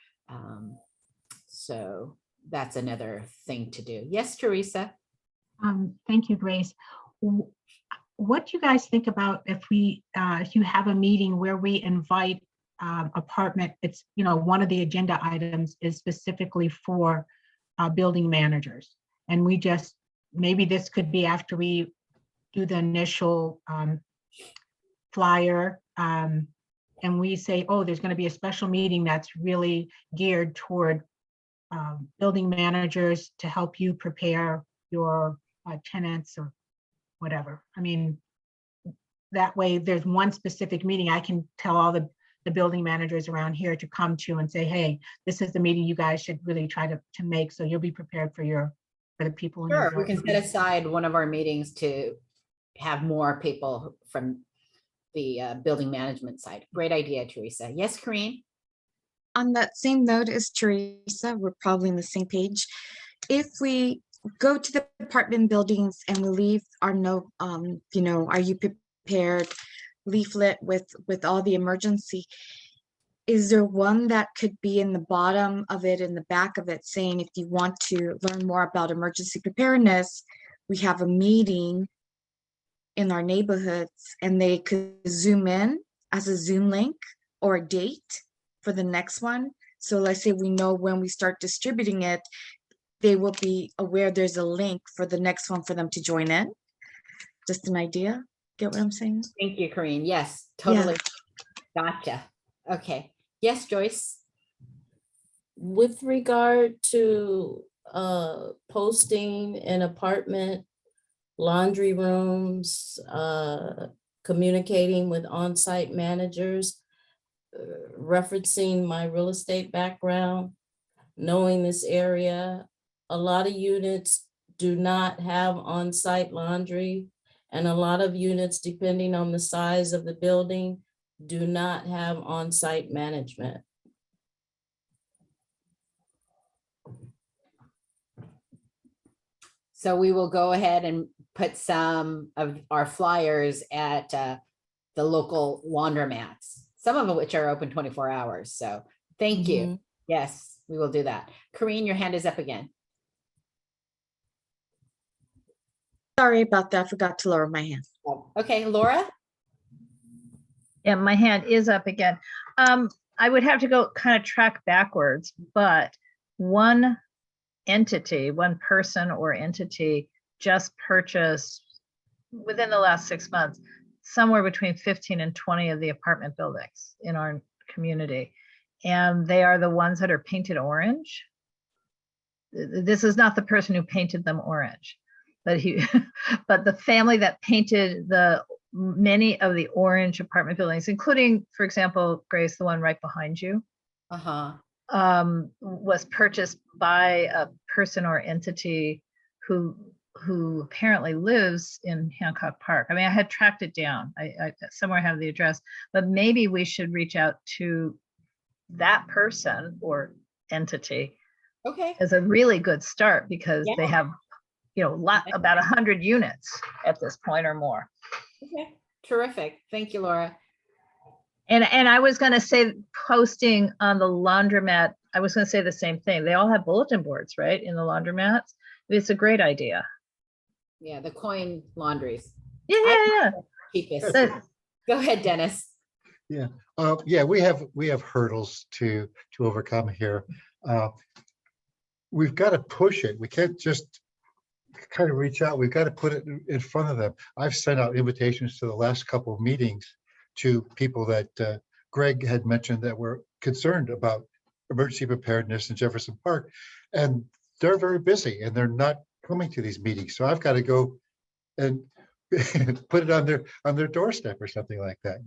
So that's another thing to do. Yes, Teresa. Thank you, Grace. What do you guys think about if you have a meeting where we invite apartment? It's one of the agenda items is specifically for building managers, and we just, maybe this could be after we do the initial flyer, and we say, oh, there's going to be a special meeting that's really geared toward building managers to help you prepare your tenants or whatever. I mean, that way there's one specific meeting I can tell all the building managers around here to come to and say, hey, this is the meeting you guys should really try to make, so you'll be prepared for the people in your Sure, we can set aside one of our meetings to have more people from the building management side. Great idea, Teresa. Yes, Corinne? On that same note as Teresa, we're probably on the same page. If we go to the apartment buildings and we leave our note, are you prepared leaflet with all the emergency, is there one that could be in the bottom of it, in the back of it, saying if you want to learn more about emergency preparedness, we have a meeting in our neighborhoods, and they could zoom in as a Zoom link or a date for the next one. So let's say we know when we start distributing it, they will be aware there's a link for the next one for them to join in. Just an idea. Get what I'm saying? Thank you, Corinne. Yes, totally. Gotcha. Okay. Yes, Joyce. With regard to posting in apartment laundry rooms, communicating with on-site managers, referencing my real estate background, knowing this area, a lot of units do not have on-site laundry, And a lot of units, depending on the size of the building, do not have on-site management. So we will go ahead and put some of our flyers at the local laundromats, some of which are open 24 hours. So thank you. Mhm. Yes, we will do that. Corinne, your hand is up again. Sorry about that. I forgot to lower my hand. Oh, okay, Laura? Yeah, my hand is up again. I would have to go kind of track backwards, but one entity, one person or entity just purchased within the last 6 months, somewhere between 15 and 20 of the apartment buildings in our community. And they are the ones that are painted orange. This is not the person who painted them orange, but but the family that painted many of the orange apartment buildings, including, for example, Grace, the one right behind you, Uh-huh. was purchased by a person or entity who apparently lives in Hancock Park. I mean, I had tracked it down. I somewhere have the address, but maybe we should reach out to that person or entity Okay, as a really good start, because they Yeah. have, about 100 units at this point or more. okay, terrific. Thank you, Laura. And I was going to say, posting on the laundromat, I was going to say the same thing. They all have bulletin boards, right, in the laundromats. It's a great idea. Yeah, the coin laundries. Yeah. Cheapest. But- Go ahead, Dennis. Yeah, we have hurdles to overcome here. We've got to push it. We can't just kind of reach out. We've got to put it in front of them. I've sent out invitations to the last couple of meetings to people that Greg had mentioned that were concerned about emergency preparedness in Jefferson Park, and they're very busy and they're not coming to these meetings. So I've got to go and put it on their doorstep or something like that.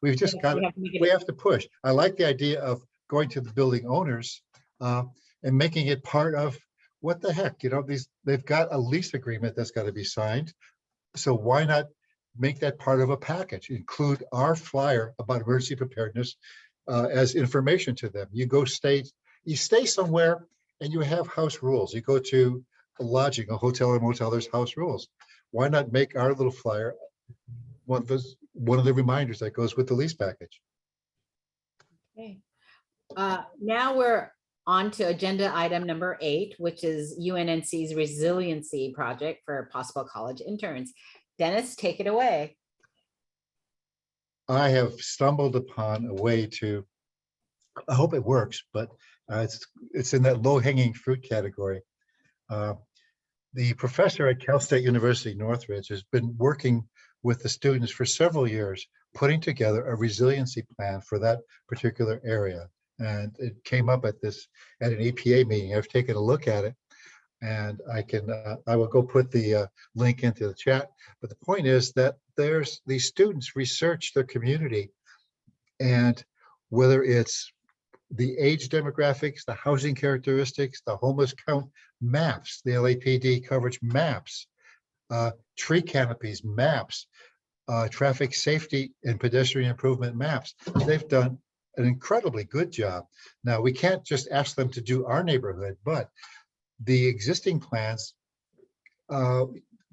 We've just got we have to push. I like the idea of going to the building owners and making it part of what the heck, they've got a lease agreement that's got to be signed. So why not make that part of a package, include our flyer about emergency preparedness as information to them. You stay somewhere and you have house rules. You go to a lodging, a hotel or motel, there's house rules. Why not make our little flyer one of the reminders that goes with the lease package? Okay. Now we're on to agenda item number 8, which is UNNC's resiliency project for possible college interns. Dennis, take it away. I have stumbled upon a way to, I hope it works, but it's in that low-hanging fruit category. The professor at Cal State University Northridge has been working with the students for several years, putting together a resiliency plan for that particular area. And it came up at an APA meeting. I've taken a look at it, and I will go put the link into the chat. But the point is that these students research their community, and whether it's the age demographics, the housing characteristics, the homeless count maps, the LAPD coverage maps, tree canopies maps, traffic safety and pedestrian improvement maps. They've done an incredibly good job. Now, we can't just ask them to do our neighborhood, but the existing plans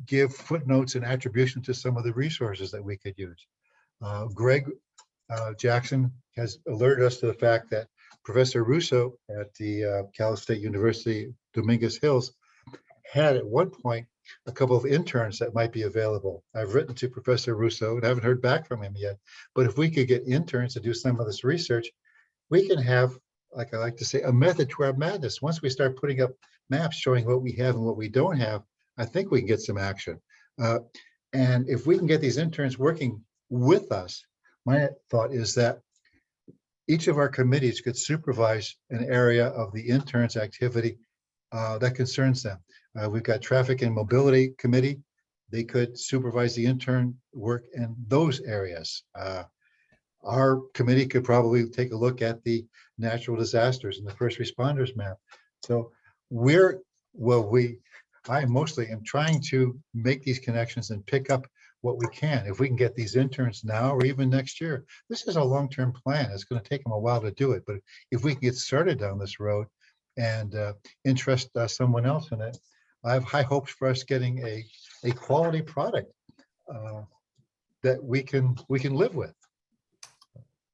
give footnotes and attribution to some of the resources that we could use. Greg Jackson has alerted us to the fact that Professor Russo at the Cal State University Dominguez Hills had at one point a couple of interns that might be available. I've written to Professor Russo and haven't heard back from him yet, but if we could get interns to do some of this research, we can have, like I like to say, a method to our madness. Once we start putting up maps showing what we have and what we don't have, I think we can get some action. And if we can get these interns working with us, my thought is that each of our committees could supervise an area of the interns' activity that concerns them. We've got Traffic and Mobility Committee. They could supervise the intern work in those areas. Our committee could probably take a look at the natural disasters and the first responders map. So I mostly am trying to make these connections and pick up what we can. If we can get these interns now or even next year, this is a long-term plan. It's going to take them a while to do it. But if we can get started down this road and interest someone else in it, I have high hopes for us getting a quality product that we can live with.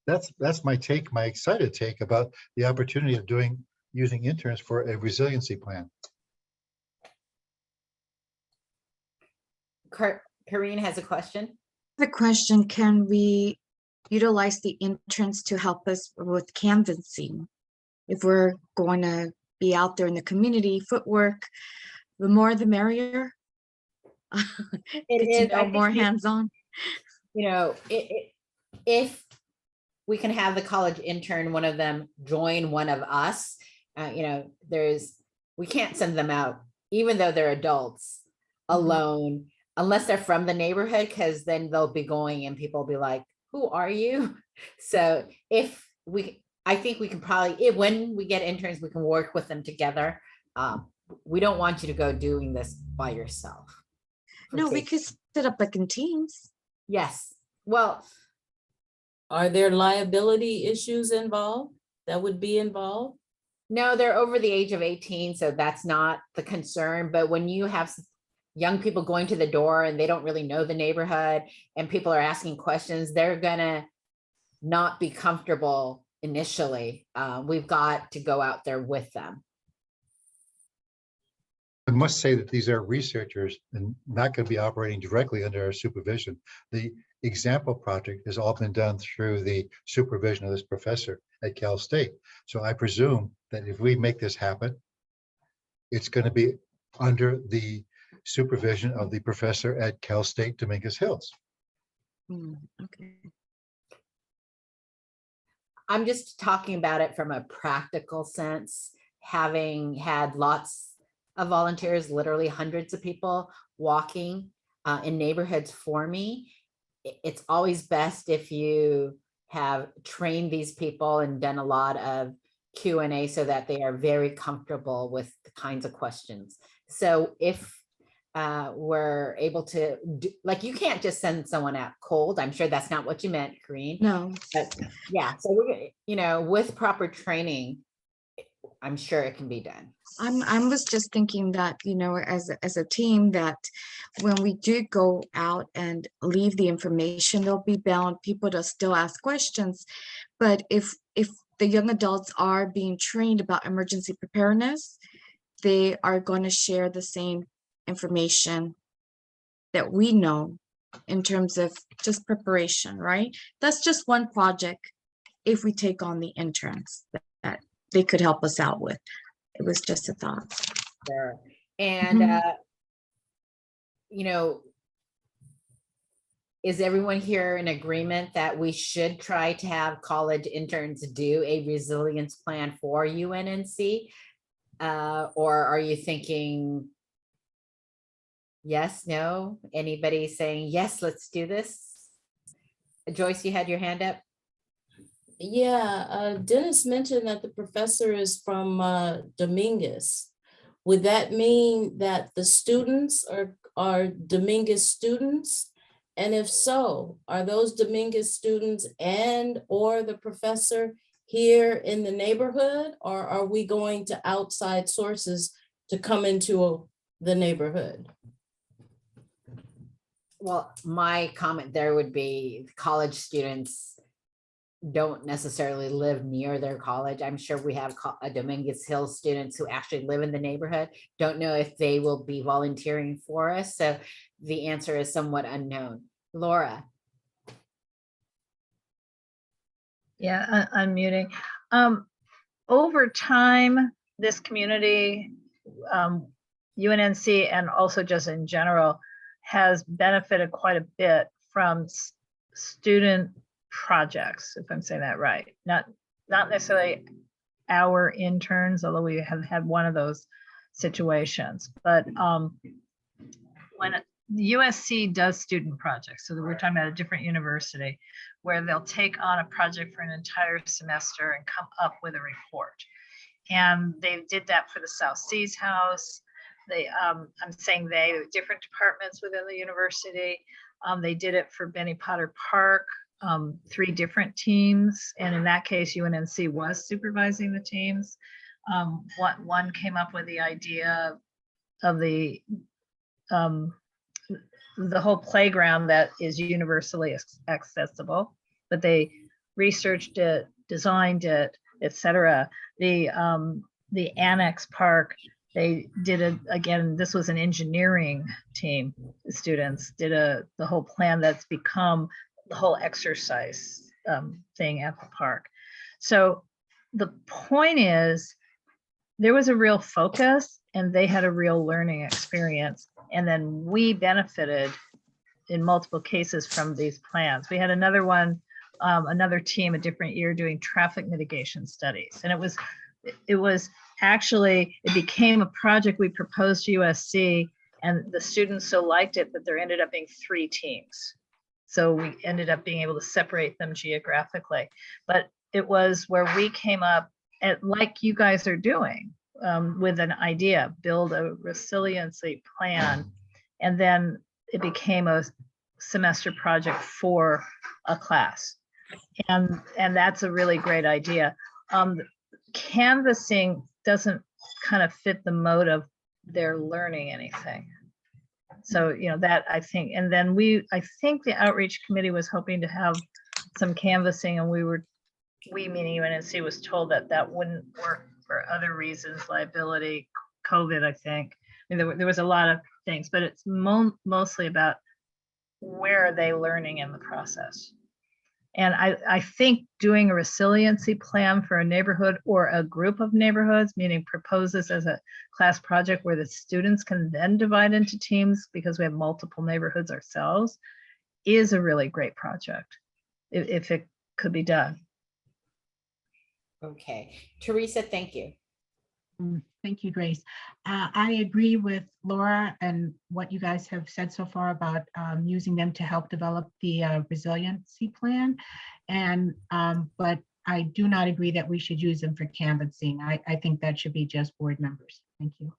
That's my take, my excited take about the opportunity of using interns for a resiliency plan. Karine has a question. The question, can we utilize the interns to help us with canvassing? If we're going to be out there in the community, footwork, the more the merrier. It is, I More think hands-on. you know, if we can have the college intern, one of them join one of us, you know, we can't send them out, even though they're adults, alone, unless they're from the neighborhood, because then they'll be going and people will be like, who are you? So I think we can probably, when we get interns, we can work with them together. We don't want you to go doing this by yourself. No, we could set up like in teams. Yes. Well, Are there liability issues involved that would be involved? no, they're over the age of 18, so that's not the concern. But when you have young people going to the door and they don't really know the neighborhood and people are asking questions, they're gonna not be comfortable initially. We've got to go out there with them. I must say that these are researchers and not going to be operating directly under our supervision. The example project has all been done through the supervision of this professor at Cal State. So I presume that if we make this happen, it's going to be under the supervision of the professor at Cal State Dominguez Hills. Okay. I'm just talking about it from a practical sense, having had lots of volunteers, literally hundreds of people walking in neighborhoods for me. It's always best if you have trained these people and done a lot of Q&A so that they are very comfortable with the kinds of questions. So if we're able to do, like, you can't just send someone out cold. I'm sure that's not what you meant, Karine. No. But yeah, so we're, you know, with proper training, I'm sure it can be done. I was just thinking that, you know, as a team, that when we do go out and leave the information, there'll be bound people to still ask questions. But if the young adults are being trained about emergency preparedness, they are going to share the same information that we know in terms of just preparation, right? That's just one project if we take on the interns that they could help us out with. It was just a thought. Sure. And, you know, is everyone here in agreement that we should try to have college interns do a resilience plan for UNNC? Or are you thinking yes, no? Anybody saying, yes, let's do this? Joyce, you had your hand up? Yeah, Dennis mentioned that the professor is from Dominguez. Would that mean that the students are Dominguez students? And if so, are those Dominguez students and or the professor here in the neighborhood, or are we going to outside sources to come into the neighborhood? Well, my comment there would be college students don't necessarily live near their college. I'm sure we have Dominguez Hills students who actually live in the neighborhood. Don't know if they will be volunteering for us. So the answer is somewhat unknown. Laura. Yeah, unmuting. Over time, this community, UNNC, and also just in general, has benefited quite a bit from student projects, if I'm saying that right. Not necessarily our interns, although we have had one of those situations. But when the USC does student projects, so we're talking about a different university, where they'll take on a project for an entire semester and come up with a report. And they did that for the South Seas House. I'm saying different departments within the university. They did it for Benny Potter Park, 3 different teams. And in that case, UNNC was supervising the teams. One came up with the idea of the whole playground that is universally accessible, but they researched it, designed it, etc. The annex park, they did again, this was an engineering team. The students did the whole plan that's become the whole exercise thing at the park. So the point is, there was a real focus and they had a real learning experience. And then we benefited in multiple cases from these plans. We had another one, another team a different year doing traffic mitigation studies. And it was actually, it became a project we proposed to USC, and the students so liked it that there ended up being 3 teams. So we ended up being able to separate them geographically. But it was where we came up at, like you guys are doing, with an idea, build a resiliency plan, and then it became a semester project for a class. And that's a really great idea. Canvassing doesn't kind of fit the mode of their learning anything. So, you know, that I think, and then I think the outreach committee was hoping to have some canvassing, and we meaning UNNC was told that that wouldn't work for other reasons, liability, COVID, I think. I mean, there was a lot of things, but it's mostly about where are they learning in the process. And I think doing a resiliency plan for a neighborhood or a group of neighborhoods, meaning propose this as a class project where the students can then divide into teams because we have multiple neighborhoods ourselves, is a really great project if it could be done. Okay, Teresa, thank you. Thank you, Grace. I agree with Laura and what you guys have said so far about using them to help develop the resiliency plan. And but I do not agree that we should use them for canvassing. I think that should be just board members. Thank you.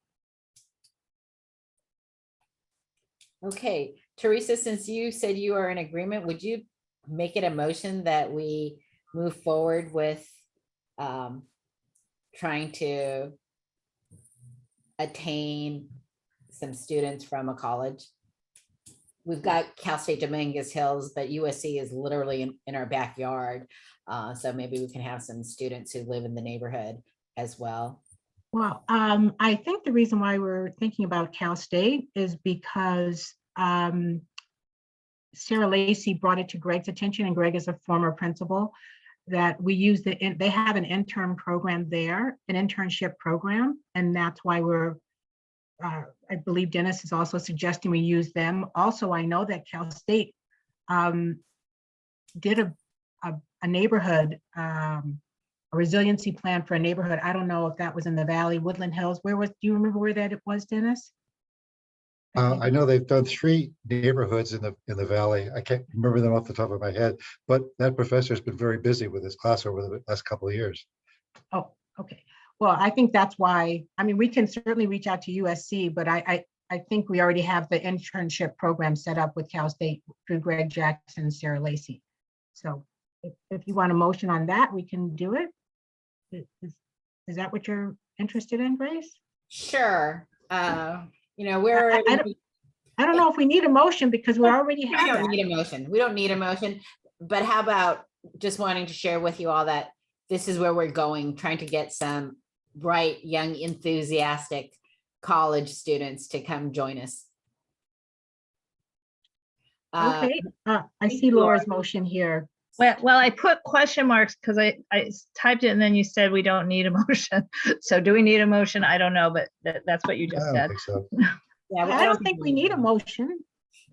Okay, Teresa, since you said you are in agreement, would you make it a motion that we move forward with trying to attain some students from a college? We've got Cal State Dominguez Hills, but USC is literally in our backyard. So maybe we can have some students who live in the neighborhood as well. Well, I think the reason why we're thinking about Cal State is because Sarah Lacey brought it to Greg's attention, and Greg is a former principal, that we use they have an intern program there, an internship program, and that's why we're, I believe Dennis is also suggesting we use them. Also, I know that Cal State did a neighborhood, a resiliency plan for a neighborhood. I don't know if that was in the Valley, Woodland Hills. Do you remember where that it was, Dennis? I know they've done 3 neighborhoods in the Valley. I can't remember them off the top of my head, but that professor has been very busy with his class over the last couple of years. Oh, okay. Well, I think that's why, I mean, we can certainly reach out to USC, but I think we already have the internship program set up with Cal State through Greg Jackson and Sarah Lacey. So if you want a motion on that, we can do it. Is that what you're interested in, Grace? Sure. You know, we're I don't know if we need a motion because we already we have don't that. need a motion. We don't need a motion, but how about just wanting to share with you all that this is where we're going, trying to get some bright, young, enthusiastic college students to come join us. Okay, I see Laura's motion here. Well, I put question marks because I typed it and then you said we don't need a motion. So do we need a motion? I don't know, but that's what you just I don't said. think so. Yeah, I don't think we need a motion.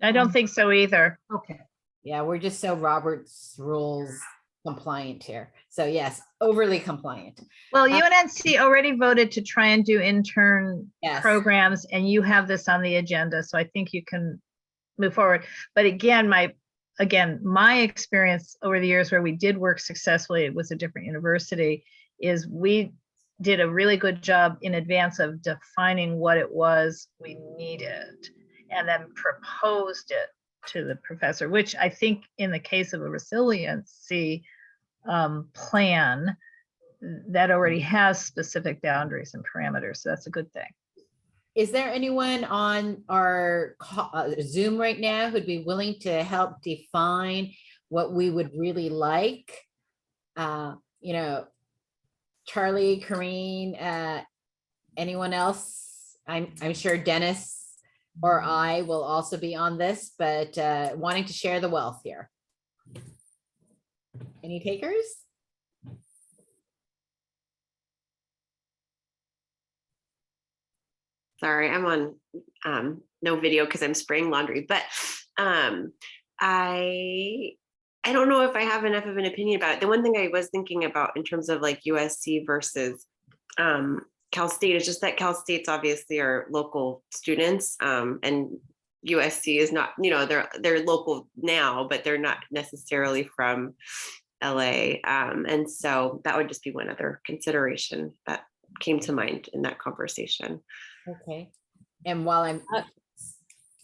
I don't think so either. Okay. Yeah, we're just so Robert's rules compliant here. So yes, overly compliant. Well, UNNC already voted to try and do intern Yes. programs, and you have this on the agenda, so I think you can move forward. But again, my experience over the years where we did work successfully, it was a different university, is we did a really good job in advance of defining what it was we needed and then proposed it to the professor, which I think in the case of a resiliency plan, that already has specific boundaries and parameters. So that's a good thing. Is there anyone on our Zoom right now who'd be willing to help define what we would really like? You know, Charlie, Corrine, anyone else? I'm sure Dennis or I will also be on this, but wanting to share the wealth here. Any takers? Sorry, I'm on no video because I'm spraying laundry, but I don't know if I have enough of an opinion about it. The one thing I was thinking about in terms of like USC versus Cal State is just that Cal State's obviously are local students, and USC is not, you know, they're local now, but they're not necessarily from LA. And so that would just be one other consideration that came to mind in that conversation. Okay. And while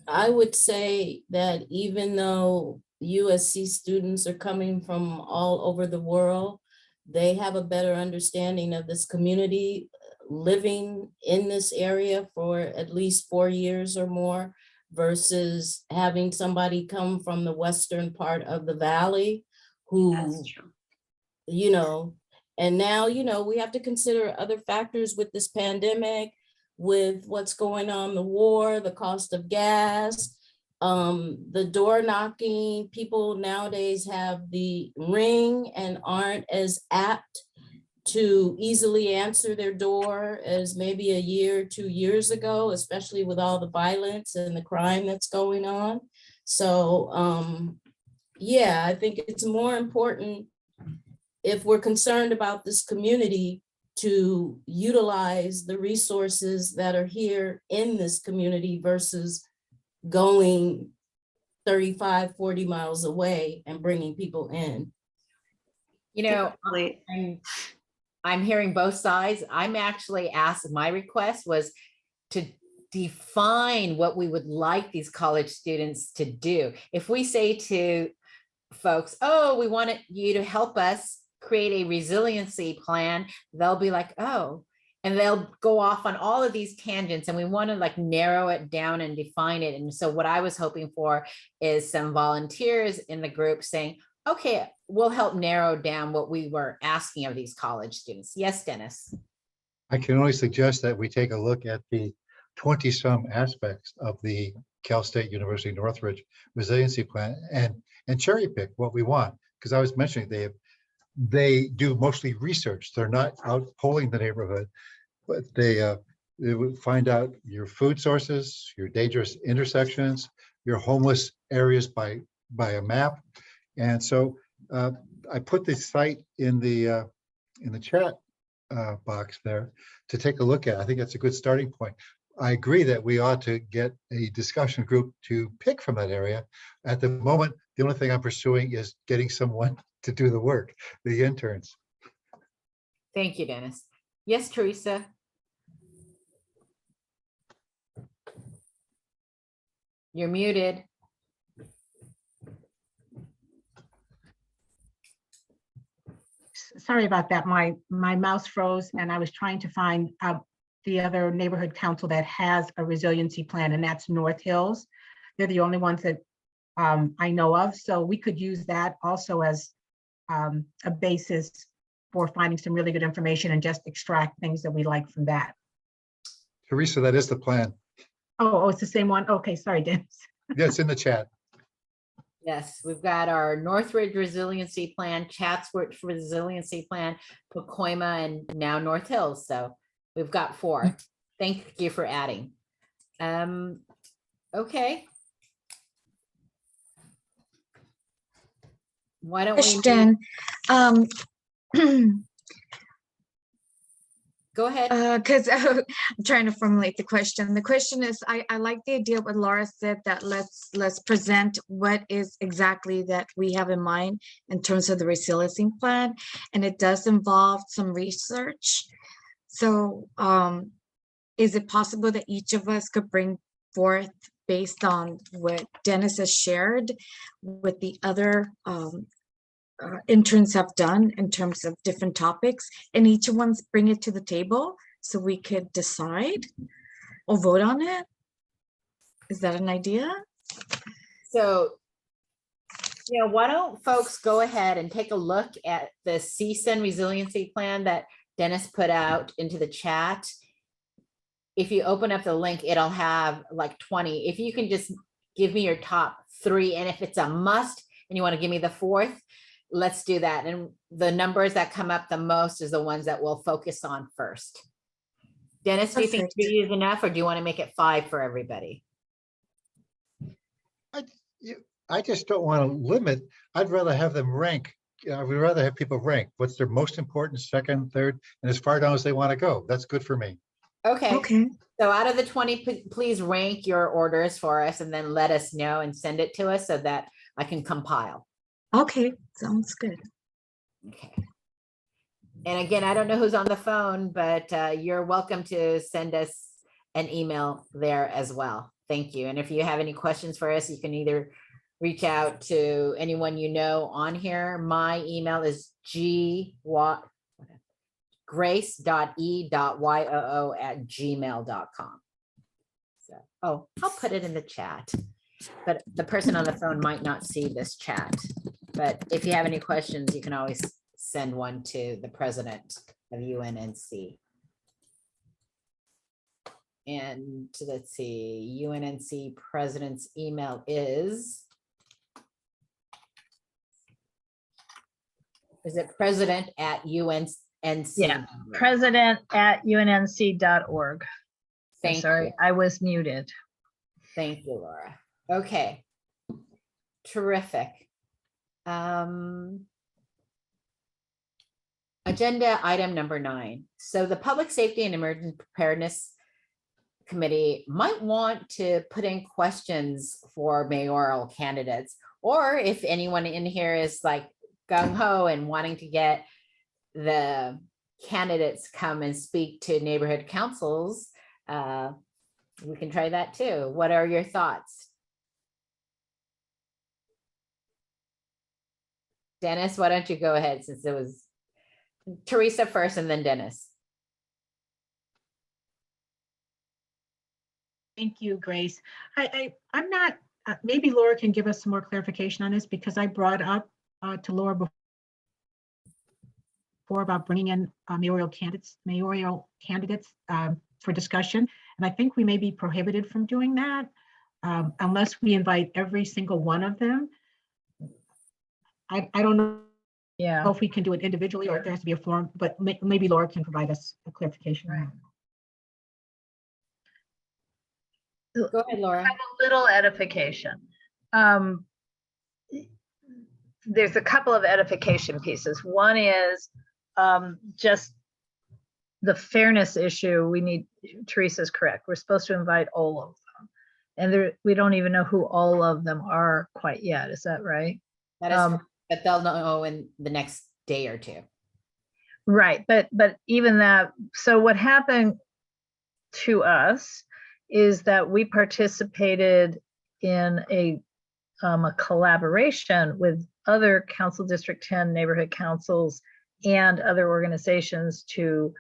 I would say that even though USC students are coming from all over the world, they have a better understanding of this community, living in this area for at least 4 years or more, versus having somebody come from the western part of the valley who, That's true. you know, and now, you know, we have to consider other factors with this pandemic, with what's going on, the war, the cost of gas, the door knocking. People nowadays have the ring and aren't as apt to easily answer their door as maybe a year, 2 years ago, especially with all the violence and the crime that's going on. So yeah, I think it's more important, if we're concerned about this community, to utilize the resources that are here in this community versus going 35, 40 miles away and bringing people in. you know, Definitely. I'm hearing both sides. I'm actually asked, my request was to define what we would like these college students to do. If we say to folks, oh, we want you to help us create a resiliency plan, they'll be like, oh, and they'll go off on all of these tangents, and we want to like narrow it down and define it. And so what I was hoping for is some volunteers in the group saying, okay, we'll help narrow down what we were asking of these college students. Yes, Dennis. I can only suggest that we take a look at the 20-some aspects of the Cal State University Northridge resiliency plan and cherry pick what we want. Because I was mentioning they do mostly research. They're not out polling the neighborhood, but they would find out your food sources, your dangerous intersections, your homeless areas by a map. And so I put the site in the chat box there to take a look at. I think that's a good starting point. I agree that we ought to get a discussion group to pick from that area. At the moment, the only thing I'm pursuing is getting someone to do the work, the interns. Thank you, Dennis. Yes, Teresa. You're muted. Sorry about that. My mouse froze and I was trying to find the other neighborhood council that has a resiliency plan, and that's North Hills. They're the only ones that I know of. So we could use that also as a basis for finding some really good information and just extract things that we like from that. Teresa, that is the plan. Oh, it's the same one. Okay, sorry, Dennis. Yeah, it's in the chat. Yes, we've got our Northridge Resiliency Plan, Chatsworth Resiliency Plan, Pacoima, and now North Hills. So we've got 4. Thank you for adding. Okay. Why don't we Question. go ahead? Because I'm trying to formulate the question. The question is, I like the idea what Laura said, that let's present what is exactly that we have in mind in terms of the resiliency plan, and it does involve some research. So is it possible that each of us could bring forth based on what Dennis has shared with the other interns have done in terms of different topics, and each one's bring it to the table so we could decide or vote on it. Is that an idea? So, why don't folks go ahead and take a look at the CSUN resiliency plan that Dennis put out into the chat. If you open up the link, it'll have like 20. If you can just give me your top 3, and if it's a must and you want to give me the 4th, let's do that. And the numbers that come up the most is the ones that we'll focus on first. Dennis, do you think Perfect. 3 is enough, or do you want to make it 5 for everybody? I just don't want to limit. I'd rather have them rank. I would rather have people rank what's their most important, second, third, and as far down as they want to go. That's good for me. Okay. Okay. So out of the 20, please rank your orders for us and then let us know and send it to us so that I can compile. Okay, sounds good. Okay. And again, I don't know who's on the phone, but you're welcome to send us an email there as well. Thank you. And if you have any questions for us, you can either reach out to anyone you know on here. My email is grace.e.yoo@gmail.com. So, oh, I'll put it in the chat, but the person on the phone might not see this chat. But if you have any questions, you can always send one to the president of UNNC. And let's see, UNNC president's email is it president@UNNC? Yeah, president@unnc.org. Thank Sorry, you. I was muted. Thank you, Laura. Okay. Terrific. Agenda item number 9. So the Public Safety and Emergency Preparedness Committee might want to put in questions for mayoral candidates, or if anyone in here is like gung-ho and wanting to get the candidates come and speak to neighborhood councils, we can try that too. What are your thoughts? Dennis, why don't you go ahead, since it was Teresa first and then Dennis. Thank you, Grace. I'm not, maybe Laura can give us some more clarification on this, because I brought up to Laura before about bringing in mayoral candidates for discussion. And I think we may be prohibited from doing that unless we invite every single one of them. I don't know if we can do it individually or if there has to be a form, but maybe Laura can provide us a clarification. Right. Go ahead, Laura. Have a little edification. There's a couple of edification pieces. One is just the fairness issue. We need, Teresa's correct. We're supposed to invite all of them. And we don't even know who all of them are quite yet. Is that right? That is correct, but they'll know in the next day or two. Right, but even that, so what happened to us is that we participated in a collaboration with other Council District 10 neighborhood councils and other organizations to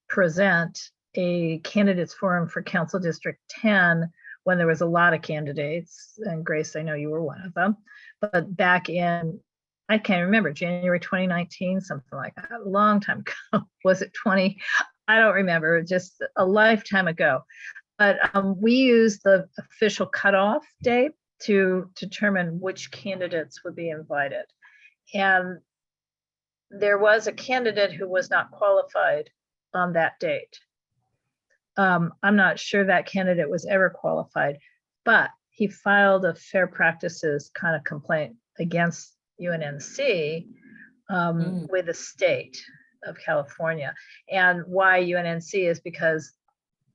present a candidates forum for Council District 10 when there was a lot of candidates. And Grace, I know you were one of them, but back in, I can't remember, January 2019, something like that, a long time ago. Was it 20? I don't remember, just a lifetime ago. But we used the official cutoff date to determine which candidates would be invited. And there was a candidate who was not qualified on that date. I'm not sure that candidate was ever qualified, but he filed a fair practices kind of complaint against UNNC with the state of California. And why UNNC is because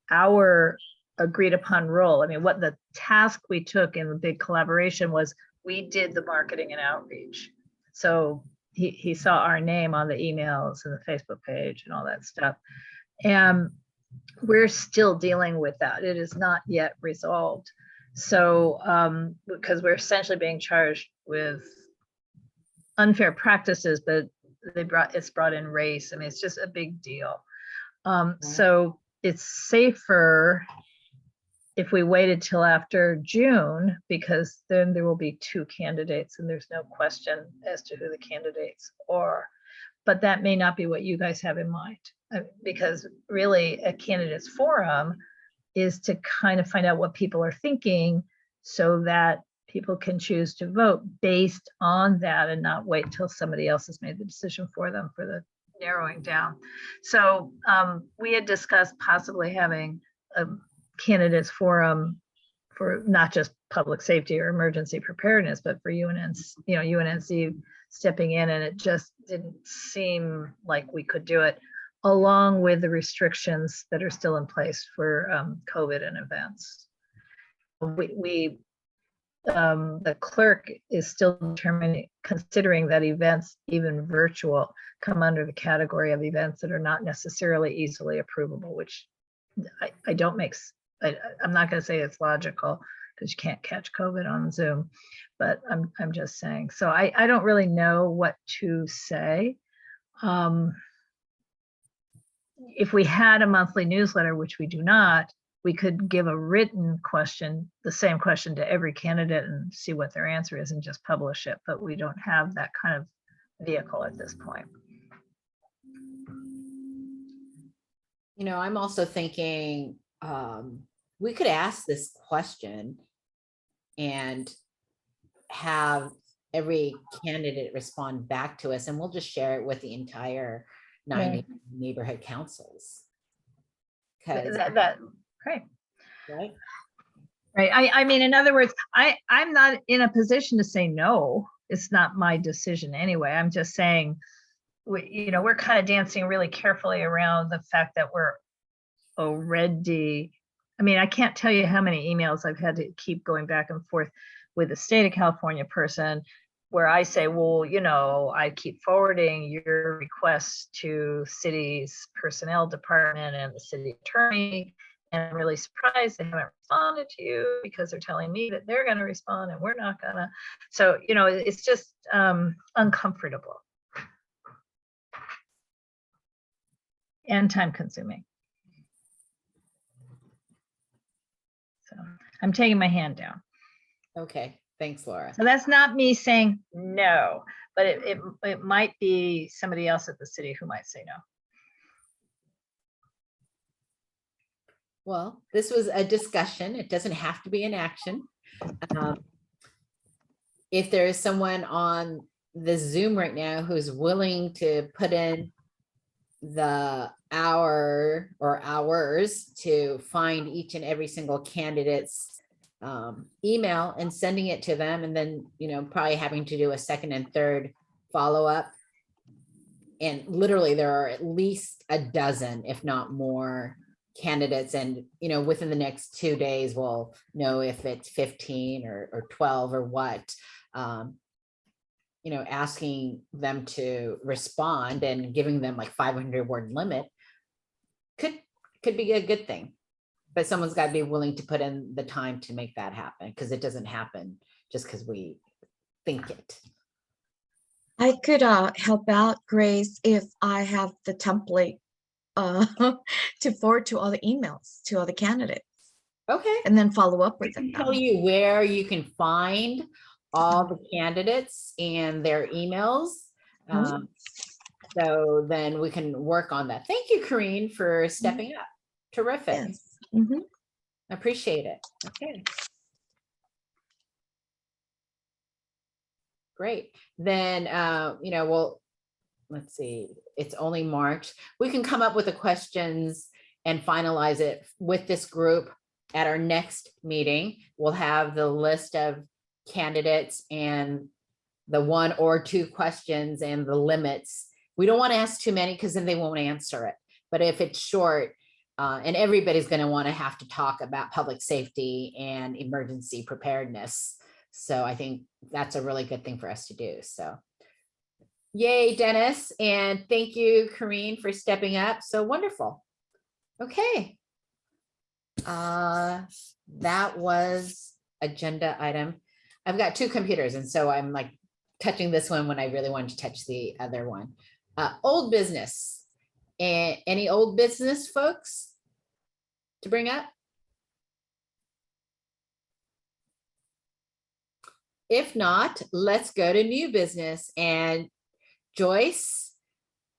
our agreed upon role, I mean, what the task we took in the big collaboration was, we did the marketing and outreach. So he saw our name on the emails and the Facebook page and all that stuff. And we're still dealing with that. It is not yet resolved. So, because we're essentially being charged with unfair practices, but it's brought in race. I mean, it's just a big deal. So it's safer if we waited till after June, because then there will be 2 candidates and there's no question as to who the candidates are. But that may not be what you guys have in mind, because really a candidates forum is to kind of find out what people are thinking so that people can choose to vote based on that and not wait till somebody else has made the decision for them for the narrowing down. So we had discussed possibly having a candidates forum for not just public safety or emergency preparedness, but for UNNC, UNNC stepping in, and it just didn't seem like we could do it, along with the restrictions that are still in place for COVID and events. The clerk is still considering that events, even virtual, come under the category of events that are not necessarily easily approvable, which I'm not going to say it's logical, because you can't catch COVID on Zoom, but I'm just saying. So I don't really know what to say. If we had a monthly newsletter, which we do not, we could give a written question, the same question to every candidate, and see what their answer is and just publish it. But we don't have that kind of vehicle at this point. I'm also thinking we could ask this question and have every candidate respond back to us, and we'll just share it with the entire 90 neighborhood councils. Right. Right. Right. I mean, in other words, I'm not in a position to say no. It's not my decision anyway. I'm just saying, we're kind of dancing really carefully around the fact that we're already, I mean, I can't tell you how many emails I've had to keep going back and forth with the state of California person where I say, well, I keep forwarding your requests to city's personnel department and the city attorney. And I'm really surprised they haven't responded to you, because they're telling me that they're going to respond and we're not going to. So, it's just uncomfortable and time consuming. So I'm taking my hand down. Okay. Thanks, Laura. So that's not me saying no, but it might be somebody else at the city who might say no. Well, this was a discussion. It doesn't have to be an action. If there is someone on the Zoom right now who's willing to put in the hour or hours to find each and every single candidate's email and sending it to them, and then, probably having to do a second and third follow-up. And literally there are at least a dozen, if not more, candidates, and within the next 2 days we'll know if it's 15 or 12 or what. Asking them to respond and giving them like 500-word limit could be a good thing, but someone's got to be willing to put in the time to make that happen, because it doesn't happen just because we think it. I could help out, Grace, if I have the template to forward to all the emails to all the candidates, Okay. and then follow up with I them. can tell you where you can find all the candidates and their emails. So then we can work on that. Thank you, Corrine, for stepping up. Terrific. Yes. Mhm. I appreciate it. Okay. Great. Then, well, let's see, it's only March. We can come up with the questions and finalize it with this group at our next meeting. We'll have the list of candidates and the 1 or 2 questions and the limits. We don't want to ask too many, because then they won't answer it. But if it's short, and everybody's going to want to have to talk about public safety and emergency preparedness. So I think that's a really good thing for us to do. So yay, Dennis. And thank you, Corrine, for stepping up. So wonderful. Okay. That was agenda item. I've got two computers, and so I'm like touching this one when I really wanted to touch the other one. Old business. Any old business, folks, to bring up? If not, let's go to new business. And Joyce,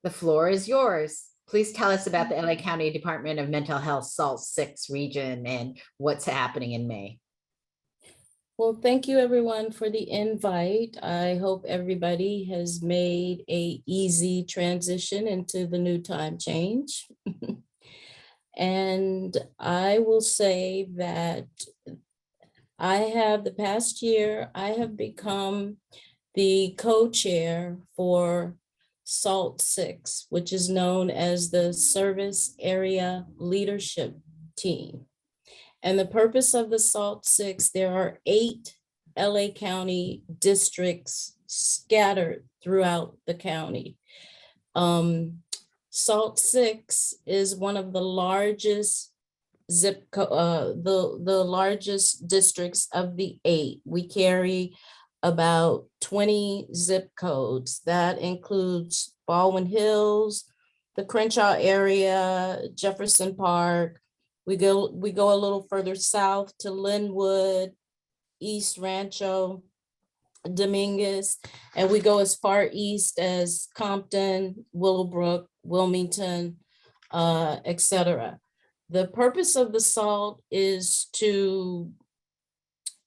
the floor is yours. Please tell us about the LA County Department of Mental Health SALT 6 region and what's happening in May. Well, thank you everyone for the invite. I hope everybody has made a easy transition into the new time change. And I will say that the past year, I have become the co-chair for SALT 6, which is known as the Service Area Leadership Team. And the purpose of the SALT 6, there are 8 LA County districts scattered throughout the county. SALT 6 is one of the largest the largest districts of the 8. We carry about 20 zip codes. That includes Baldwin Hills, the Crenshaw area, Jefferson Park. We go a little further south to Linwood, East Rancho, Dominguez, and we go as far east as Compton, Willowbrook, Wilmington, etc. The purpose of the SALT is to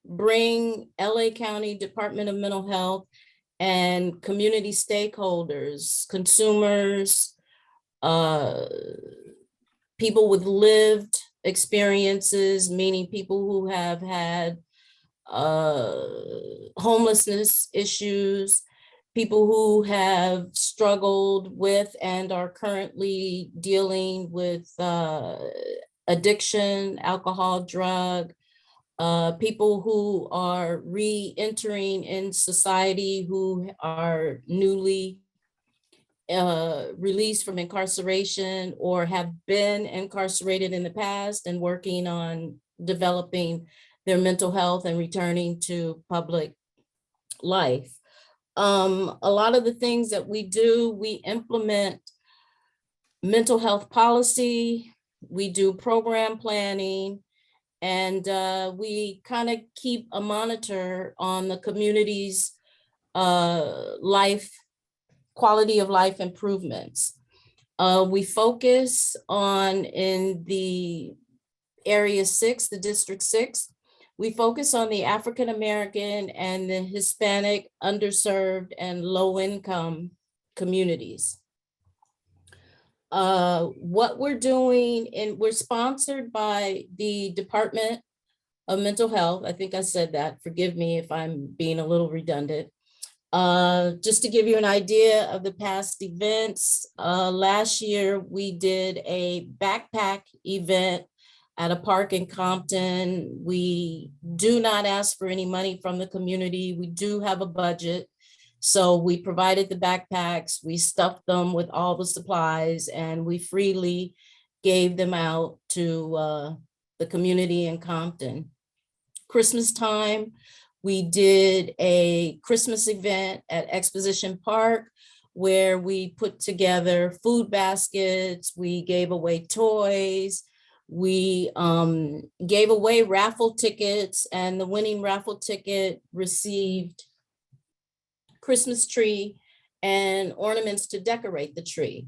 bring LA County Department of Mental Health and community stakeholders, consumers, people with lived experiences, meaning people who have had homelessness issues, people who have struggled with and are currently dealing with addiction, alcohol, drug, people who are re-entering in society, who are newly released from incarceration or have been incarcerated in the past and working on developing their mental health and returning to public life. A lot of the things that we do, we implement mental health policy, we do program planning, and we kind of keep a monitor on the community's quality of life improvements. We focus on, in the area 6, the District 6, we focus on the African American and the Hispanic, underserved, and low-income communities. What we're doing, and we're sponsored by the Department of Mental Health. I think I said that. Forgive me if I'm being a little redundant. Just to give you an idea of the past events, last year we did a backpack event at a park in Compton. We do not ask for any money from the community. We do have a budget. So we provided the backpacks, we stuffed them with all the supplies, and we freely gave them out to the community in Compton. Christmas time, we did a Christmas event at Exposition Park where we put together food baskets, we gave away toys, we gave away raffle tickets, and the winning raffle ticket received Christmas tree and ornaments to decorate the tree.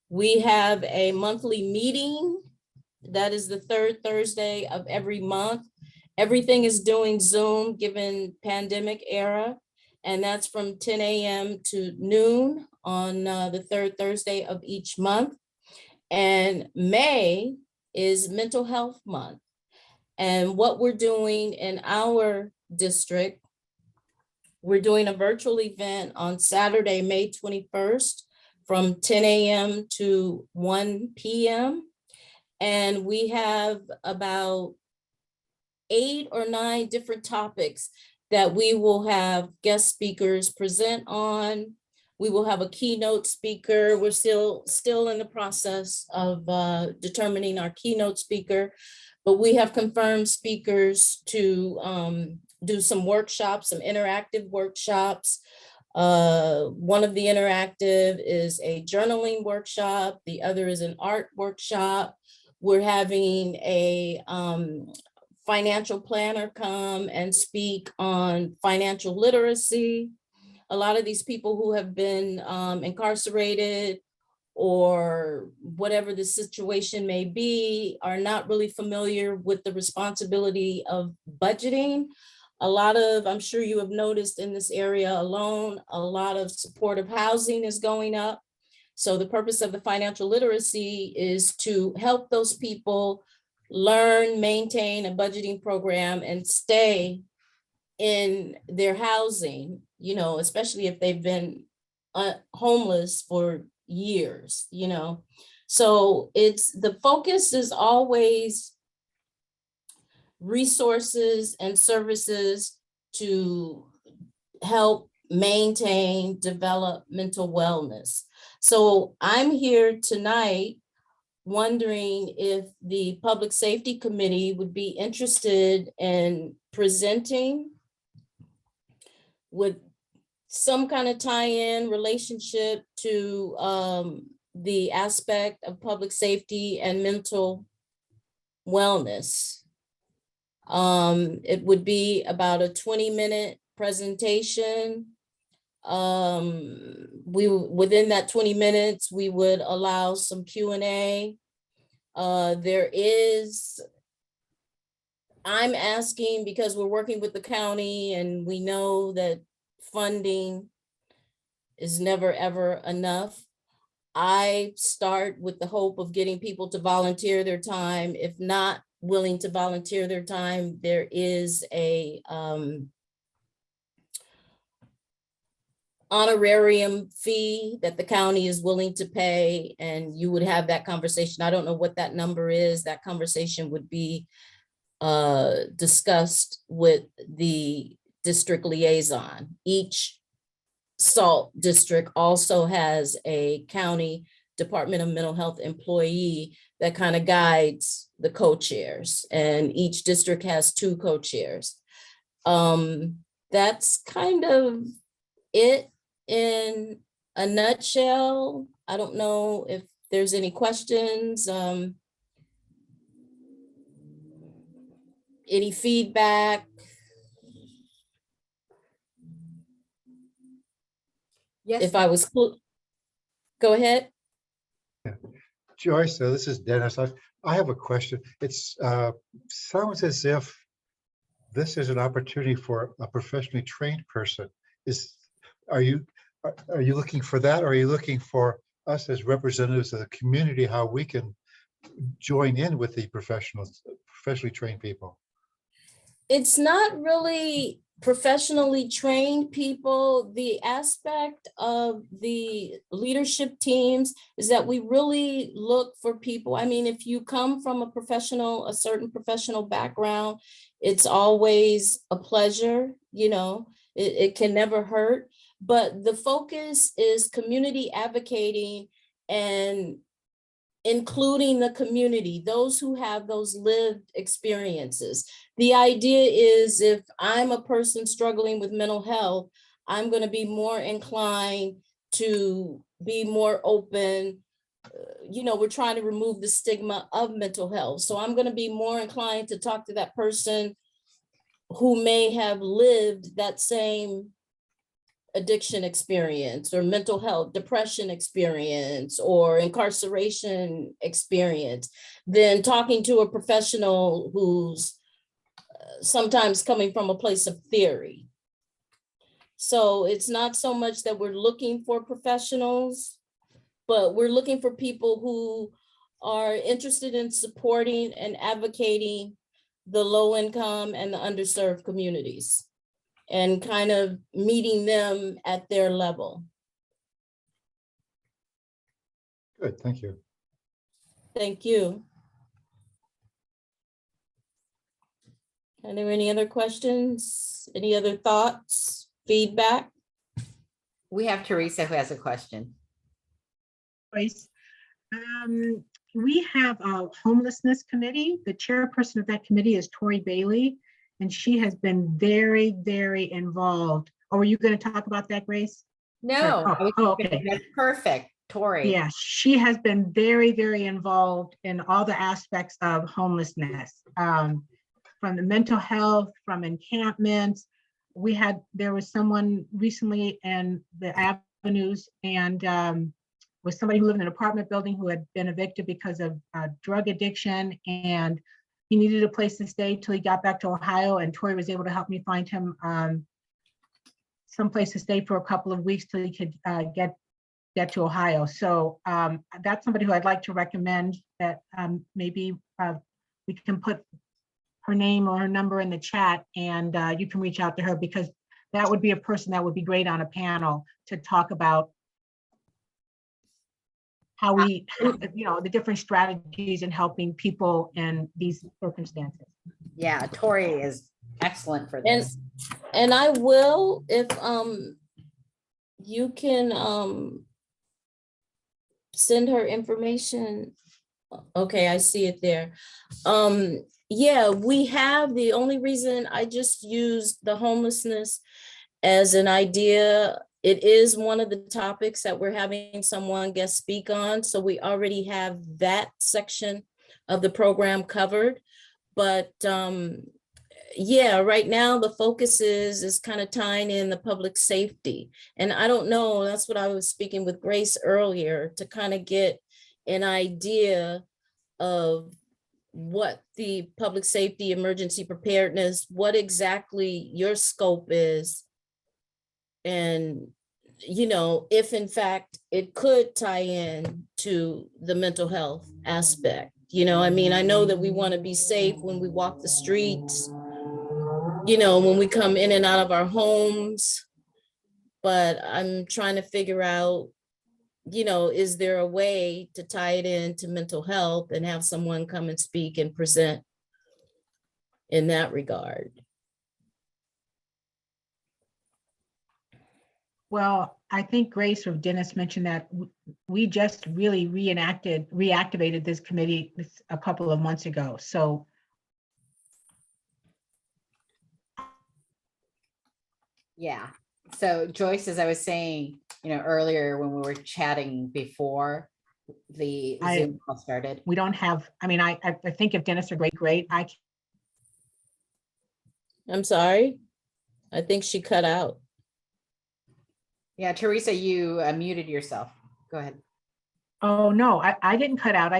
We have a monthly meeting that is the 3rd Thursday of every month. Everything is doing Zoom given pandemic era, and that's from 10 a.m. to noon on the 3rd Thursday of each month. And May is Mental Health Month. And what we're doing in our district, we're doing a virtual event on Saturday, May 21st from 10 a.m. to 1 p.m. And we have about 8 or 9 different topics that we will have guest speakers present on. We will have a keynote speaker. We're still in the process of determining our keynote speaker, but we have confirmed speakers to do some workshops, some interactive workshops. One of the interactive is a journaling workshop. The other is an art workshop. We're having a financial planner come and speak on financial literacy. A lot of these people who have been incarcerated or whatever the situation may be are not really familiar with the responsibility of budgeting. A lot of, I'm sure you have noticed in this area alone, a lot of supportive housing is going up. So the purpose of the financial literacy is to help those people learn, maintain a budgeting program and stay in their housing, you know, especially if they've been homeless for years, you know. So the focus is always resources and services to help maintain, develop mental wellness. So I'm here tonight wondering if the Public Safety Committee would be interested in presenting with some kind of tie-in relationship to the aspect of public safety and mental wellness. It would be about a 20-minute presentation. Within that 20 minutes, we would allow some Q&A. I'm asking because we're working with the county and we know that funding is never ever enough. I start with the hope of getting people to volunteer their time. If not willing to volunteer their time, there is a honorarium fee that the county is willing to pay, and you would have that conversation. I don't know what that number is. That conversation would be discussed with the district liaison. Each SALT district also has a county Department of Mental Health employee that kind of guides the co-chairs, and each district has 2 co-chairs. That's kind of it in a nutshell. I don't know if there's any questions, any feedback. Yes. If I was, go ahead. Joyce, this is Dennis. I have a question. It's sounds as if this is an opportunity for a professionally trained person. Are you looking for that, or are you looking for us as representatives of the community, how we can join in with the professionally trained people? It's not really professionally trained people. The aspect of the leadership teams is that we really look for people. I mean, if you come from a certain professional background, it's always a pleasure, you know, it can never hurt. But the focus is community advocating and including the community, those who have those lived experiences. The idea is, if I'm a person struggling with mental health, I'm going to be more inclined to be more open. You know, we're trying to remove the stigma of mental health. So I'm going to be more inclined to talk to that person who may have lived that same addiction experience or mental health, depression experience or incarceration experience, than talking to a professional who's sometimes coming from a place of theory. So it's not so much that we're looking for professionals, but we're looking for people who are interested in supporting and advocating the low income and the underserved communities, and kind of meeting them at their level. Good, thank you. Thank you. Are there any other questions? Any other thoughts, feedback? We have Teresa who has a question. Joyce. We have a homelessness committee. The chairperson of that committee is Tori Bailey, and she has been very, very involved. Oh, were you going to talk about that, Grace? No, Oh, I was oh, just gonna- okay. that's perfect, Tori. Yeah, she has been very, very involved in all the aspects of homelessness, from the mental health, from encampments. There was someone recently in the avenues and was somebody who lived in an apartment building who had been evicted because of drug addiction, and he needed a place to stay till he got back to Ohio, and Tori was able to help me find him someplace to stay for a couple of weeks till he could get to Ohio. So that's somebody who I'd like to recommend that maybe we can put her name or her number in the chat, and you can reach out to her, because that would be a person that would be great on a panel to talk about how we, the different strategies in helping people in these circumstances. Yeah, Tori is excellent for And this. and I will, if you can send her information. Okay, I see it there. Yeah, we have, the only reason I just used the homelessness as an idea, it is one of the topics that we're having someone guest speak on. So we already have that section of the program covered. But yeah, right now the focus is kind of tying in the public safety. And I don't know, that's what I was speaking with Grace earlier, to kind of get an idea of what the public safety emergency preparedness, what exactly your scope is. And, if in fact it could tie in to the mental health aspect. I mean, I know that we want to be safe when we walk the streets, when we come in and out of our homes. But I'm trying to figure out, is there a way to tie it into mental health and have someone come and speak and present in that regard? Well, I think Grace or Dennis mentioned that we just really reactivated this committee a couple of months ago. So Yeah. So Joyce, as I was saying, earlier when we were chatting before the Zoom call started. we don't have, I think if Dennis or great, I'm sorry. I think she cut out. Yeah, Teresa, you muted yourself. Go ahead. oh no, I didn't cut out.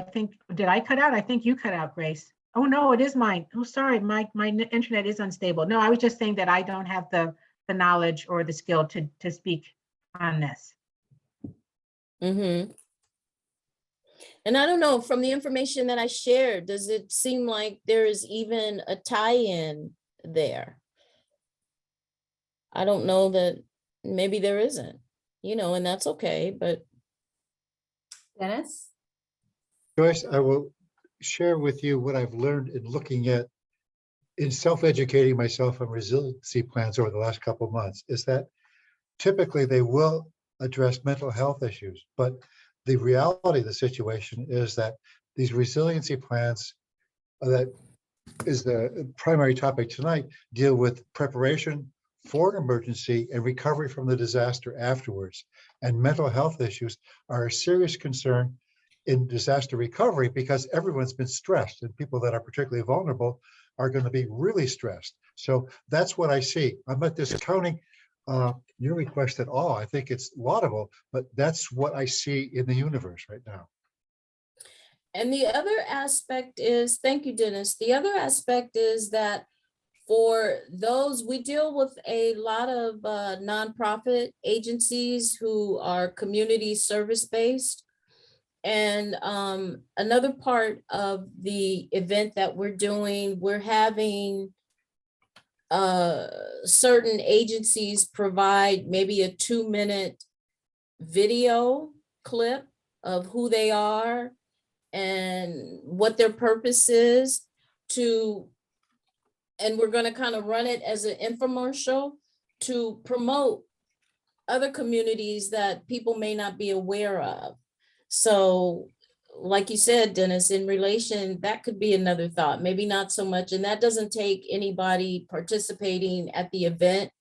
Did I cut out? I think you cut out, Grace. Oh no, it is mine. Oh, sorry, my internet is unstable. No, I was just saying that I don't have the knowledge or the skill to speak on this. Mm-hmm. And I don't know, from the information that I shared, does it seem like there is even a tie-in there? I don't know, that maybe there isn't, and that's okay, but. Dennis? Joyce, I will share with you what I've learned in looking at, in self-educating myself on resiliency plans over the last couple of months, is that typically they will address mental health issues, but the reality of the situation is that these resiliency plans that is the primary topic tonight deal with preparation for an emergency and recovery from the disaster afterwards. And mental health issues are a serious concern in disaster recovery because everyone's been stressed, and people that are particularly vulnerable are going to be really stressed. So that's what I see. I'm not discounting your request at all. I think it's laudable, but that's what I see in the universe right now. And the other aspect is, thank you, Dennis. The other aspect is that for those, we deal with a lot of nonprofit agencies who are community service-based. And another part of the event that we're doing, we're having certain agencies provide maybe a 2-minute video clip of who they are and what their purpose is, and we're going to kind of run it as an infomercial to promote other communities that people may not be aware of. So like you said, Dennis, in relation, that could be another thought, maybe not so much. And that doesn't take anybody participating at the event.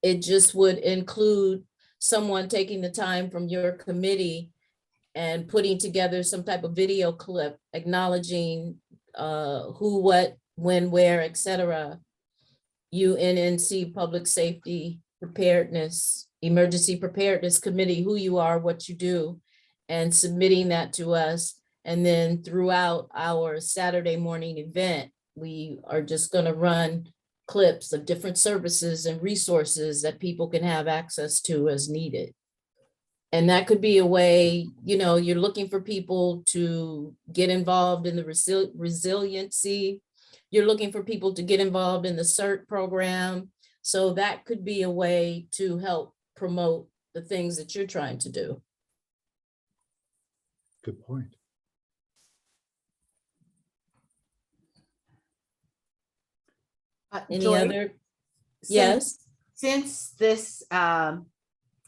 It just would include someone taking the time from your committee and putting together some type of video clip acknowledging who, what, when, where, etc. UNNC Public Safety Preparedness, Emergency Preparedness Committee, who you are, what you do, and submitting that to us. And then throughout our Saturday morning event, we are just going to run clips of different services and resources that people can have access to as needed. And that could be a way, you know, you're looking for people to get involved in the resiliency. You're looking for people to get involved in the CERT program. So that could be a way to help promote the things that you're trying to do. Good point. Any Joy, other? since- Yes. Since this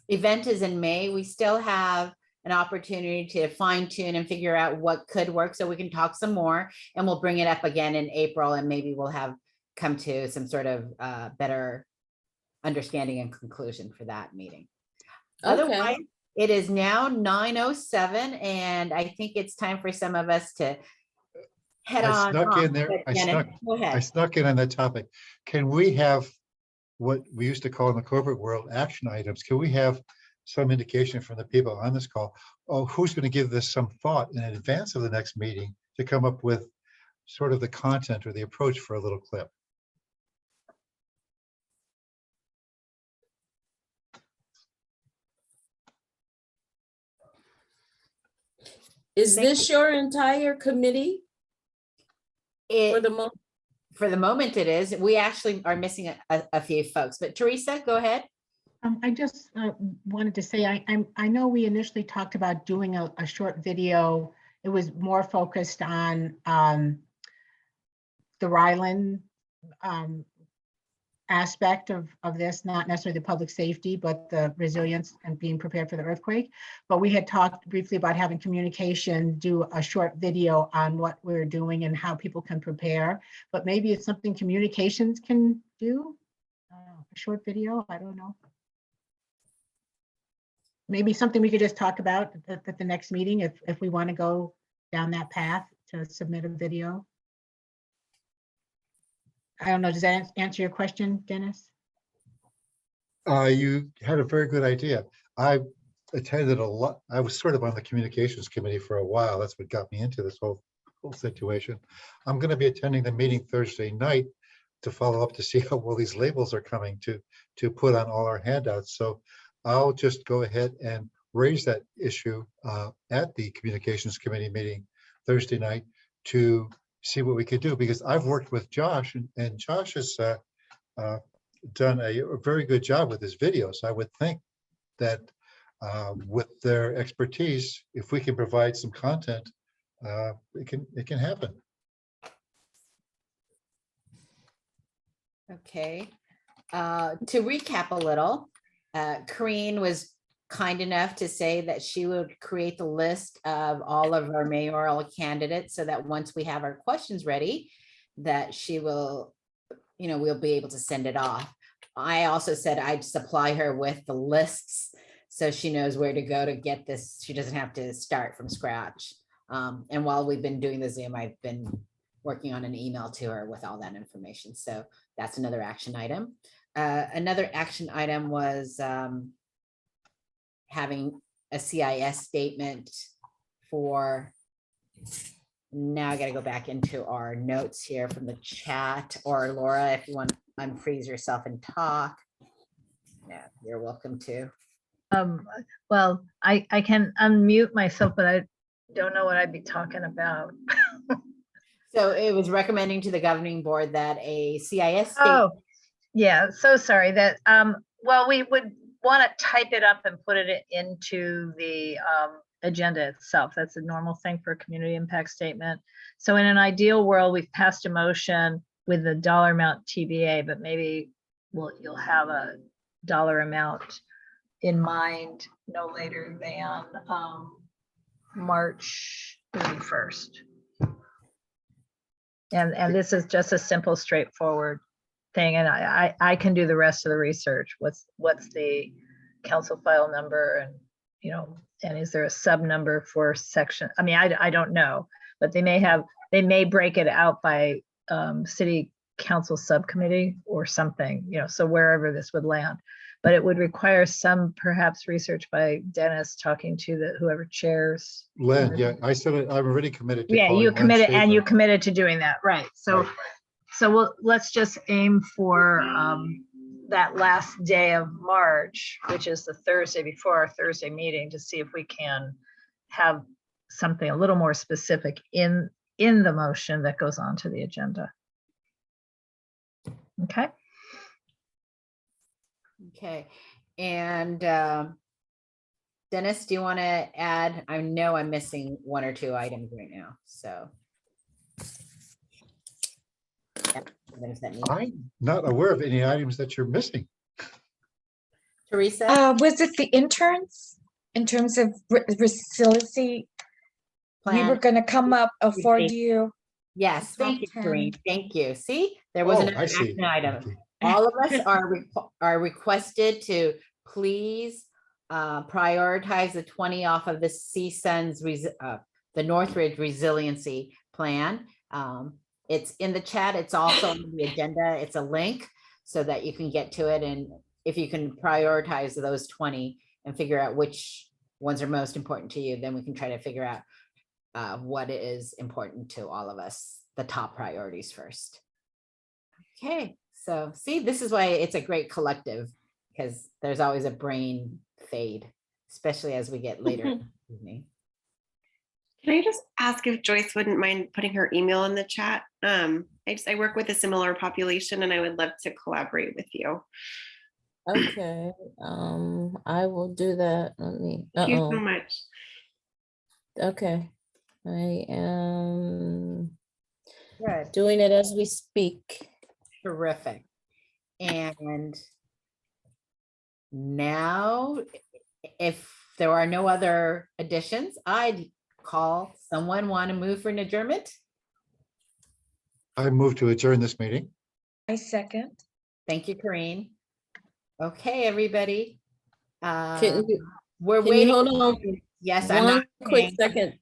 event is in May, we still have an opportunity to fine tune and figure out what could work, so we can talk some more, and we'll bring it up again in April, and maybe we'll have come to some sort of better understanding and conclusion for that meeting. Okay. Otherwise, it is now 9:07, and I think it's time for some of us to head I on. snuck off. in there. But I Dennis, snuck, go I ahead. snuck in on that topic. Can we have what we used to call in the corporate world action items? Can we have some indication from the people on this call? Oh, who's going to give this some thought in advance of the next meeting to come up with sort of the content or the approach for a little clip? Is this your entire committee for It, the moment? for the moment, it is. We actually are missing a few folks, but Teresa, go ahead. I just wanted to say, I know we initially talked about doing a short video. It was more focused on the Ryland aspect of this, not necessarily the public safety, but the resilience and being prepared for the earthquake. But we had talked briefly about having communication, do a short video on what we're doing and how people can prepare. But maybe it's something communications can do, a short video, I don't know. Maybe something we could just talk about at the next meeting if we want to go down that path to submit a video. I don't know, does that answer your question, Dennis? You had a very good idea. I attended a lot. I was sort of on the communications committee for a while. That's what got me into this whole situation. I'm going to be attending the meeting Thursday night to follow up to see how well these labels are coming to put on all our handouts. So I'll just go ahead and raise that issue at the communications committee meeting Thursday night to see what we could do, because I've worked with Josh and Josh has done a very good job with his videos. I would think that with their expertise, if we can provide some content, it can happen. Okay. To recap a little, Corinne was kind enough to say that she would create the list of all of our mayoral candidates so that once we have our questions ready, that she will, you know, we'll be able to send it off. I also said I'd supply her with the lists so she knows where to go to get this. She doesn't have to start from scratch. And while we've been doing the Zoom, I've been working on an email to her with all that information. So that's another action item. Another action item was having a CIS statement for, now I gotta go back into our notes here from the chat, or Laura, if you want to unfreeze yourself and talk. Yeah, you're welcome to. Well, I can unmute myself, but I don't know what I'd be talking about. So it was recommending to the governing board that a CIS statement. Oh, yeah, so sorry that, well, we would want to type it up and put it into the agenda itself. That's a normal thing for a community impact statement. So in an ideal world, we've passed a motion with the dollar amount TBA, but maybe you'll have a dollar amount in mind no later than March 31st. And this is just a simple, straightforward thing, and I can do the rest of the research. What's the council file number, and and is there a sub number for section? I mean, I don't know, but they may break it out by city council subcommittee or something, so wherever this would land. But it would require some perhaps research by Dennis talking to whoever chairs. Len, yeah, I said it, I'm already committed to. Yeah, calling you Len committed, and you Schaefer. committed to doing that, right? So, Right. let's just aim for that last day of March, which is the Thursday before our Thursday meeting, to see if we can have something a little more specific in the motion that goes on to the agenda. Okay. Okay, and Dennis, do you want to add? I know I'm missing one or two items right now, so. Yeah, what does that mean? I'm not aware of any items that you're missing. Teresa? Was it the interns in terms of resiliency? We were Plan? gonna come up, afford you. Yes, the thank you, top Kareem. 10. Thank you. See, there was Oh, an I see. action item. Okay. All of us are requested to please prioritize the 20 off of the CSUN's the Northridge Resiliency Plan. It's in the chat. It's also on the agenda. It's a link so that you can get to it. And if you can prioritize those 20 and figure out which ones are most important to you, then we can try to figure out what is important to all of us, the top priorities first. Okay, so see, this is why it's a great collective, because there's always a brain fade, especially as we get later in the evening. Can I just ask if Joyce wouldn't mind putting her email in the chat? I work with a similar population and I would love to collaborate with you. Okay, I will do that. Let me, Thank you so much. okay. I am Good, doing it as we speak. terrific. And now, if there are no other additions, I'd call someone want to move for an adjournment. I move to adjourn this meeting. I second. Thank you, Corrine. Okay, everybody. Can you, We're can you waiting. hold on Yes, I'm one not. quick second?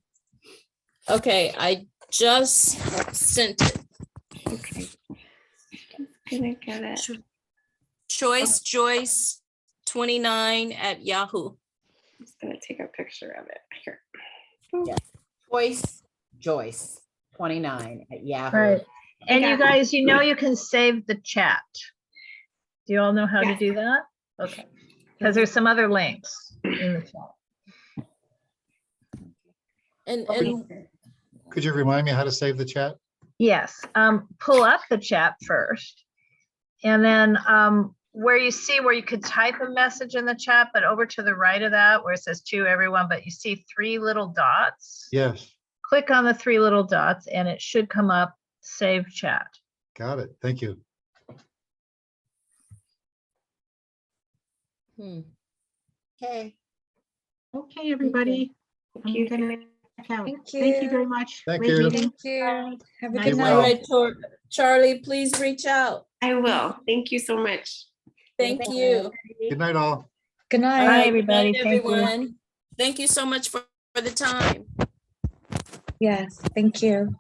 Okay, I just sent it. Okay. Gonna get it. Choice Joyce 29 at Yahoo. I'm just gonna take a picture of it here. Joyce 29 at Yahoo. Right. And got you it. guys, you can save the chat. Do you all know how to Yes. do that? Okay. Because there's some other links in the chat. And Could you remind me how to save the chat? Yes, pull up the chat first. And then where you could type a message in the chat, but over to the right of that where it says to everyone, but you see 3 little dots. Yes, Click on the 3 little dots and it should come up, save chat. got it. Thank you. Okay. Okay, everybody. Thank I'm you. gonna check out. Thank Thank you you. very much. Thank Great you. meeting. Thank you. Have a Night. good Be night. well. all right, Charlie, please reach out. I will. Thank you so much. Thank you. Good night, all. Good All night. right, good everybody. night, Thank you. everyone. Thank you so much for the time. Yes, thank you.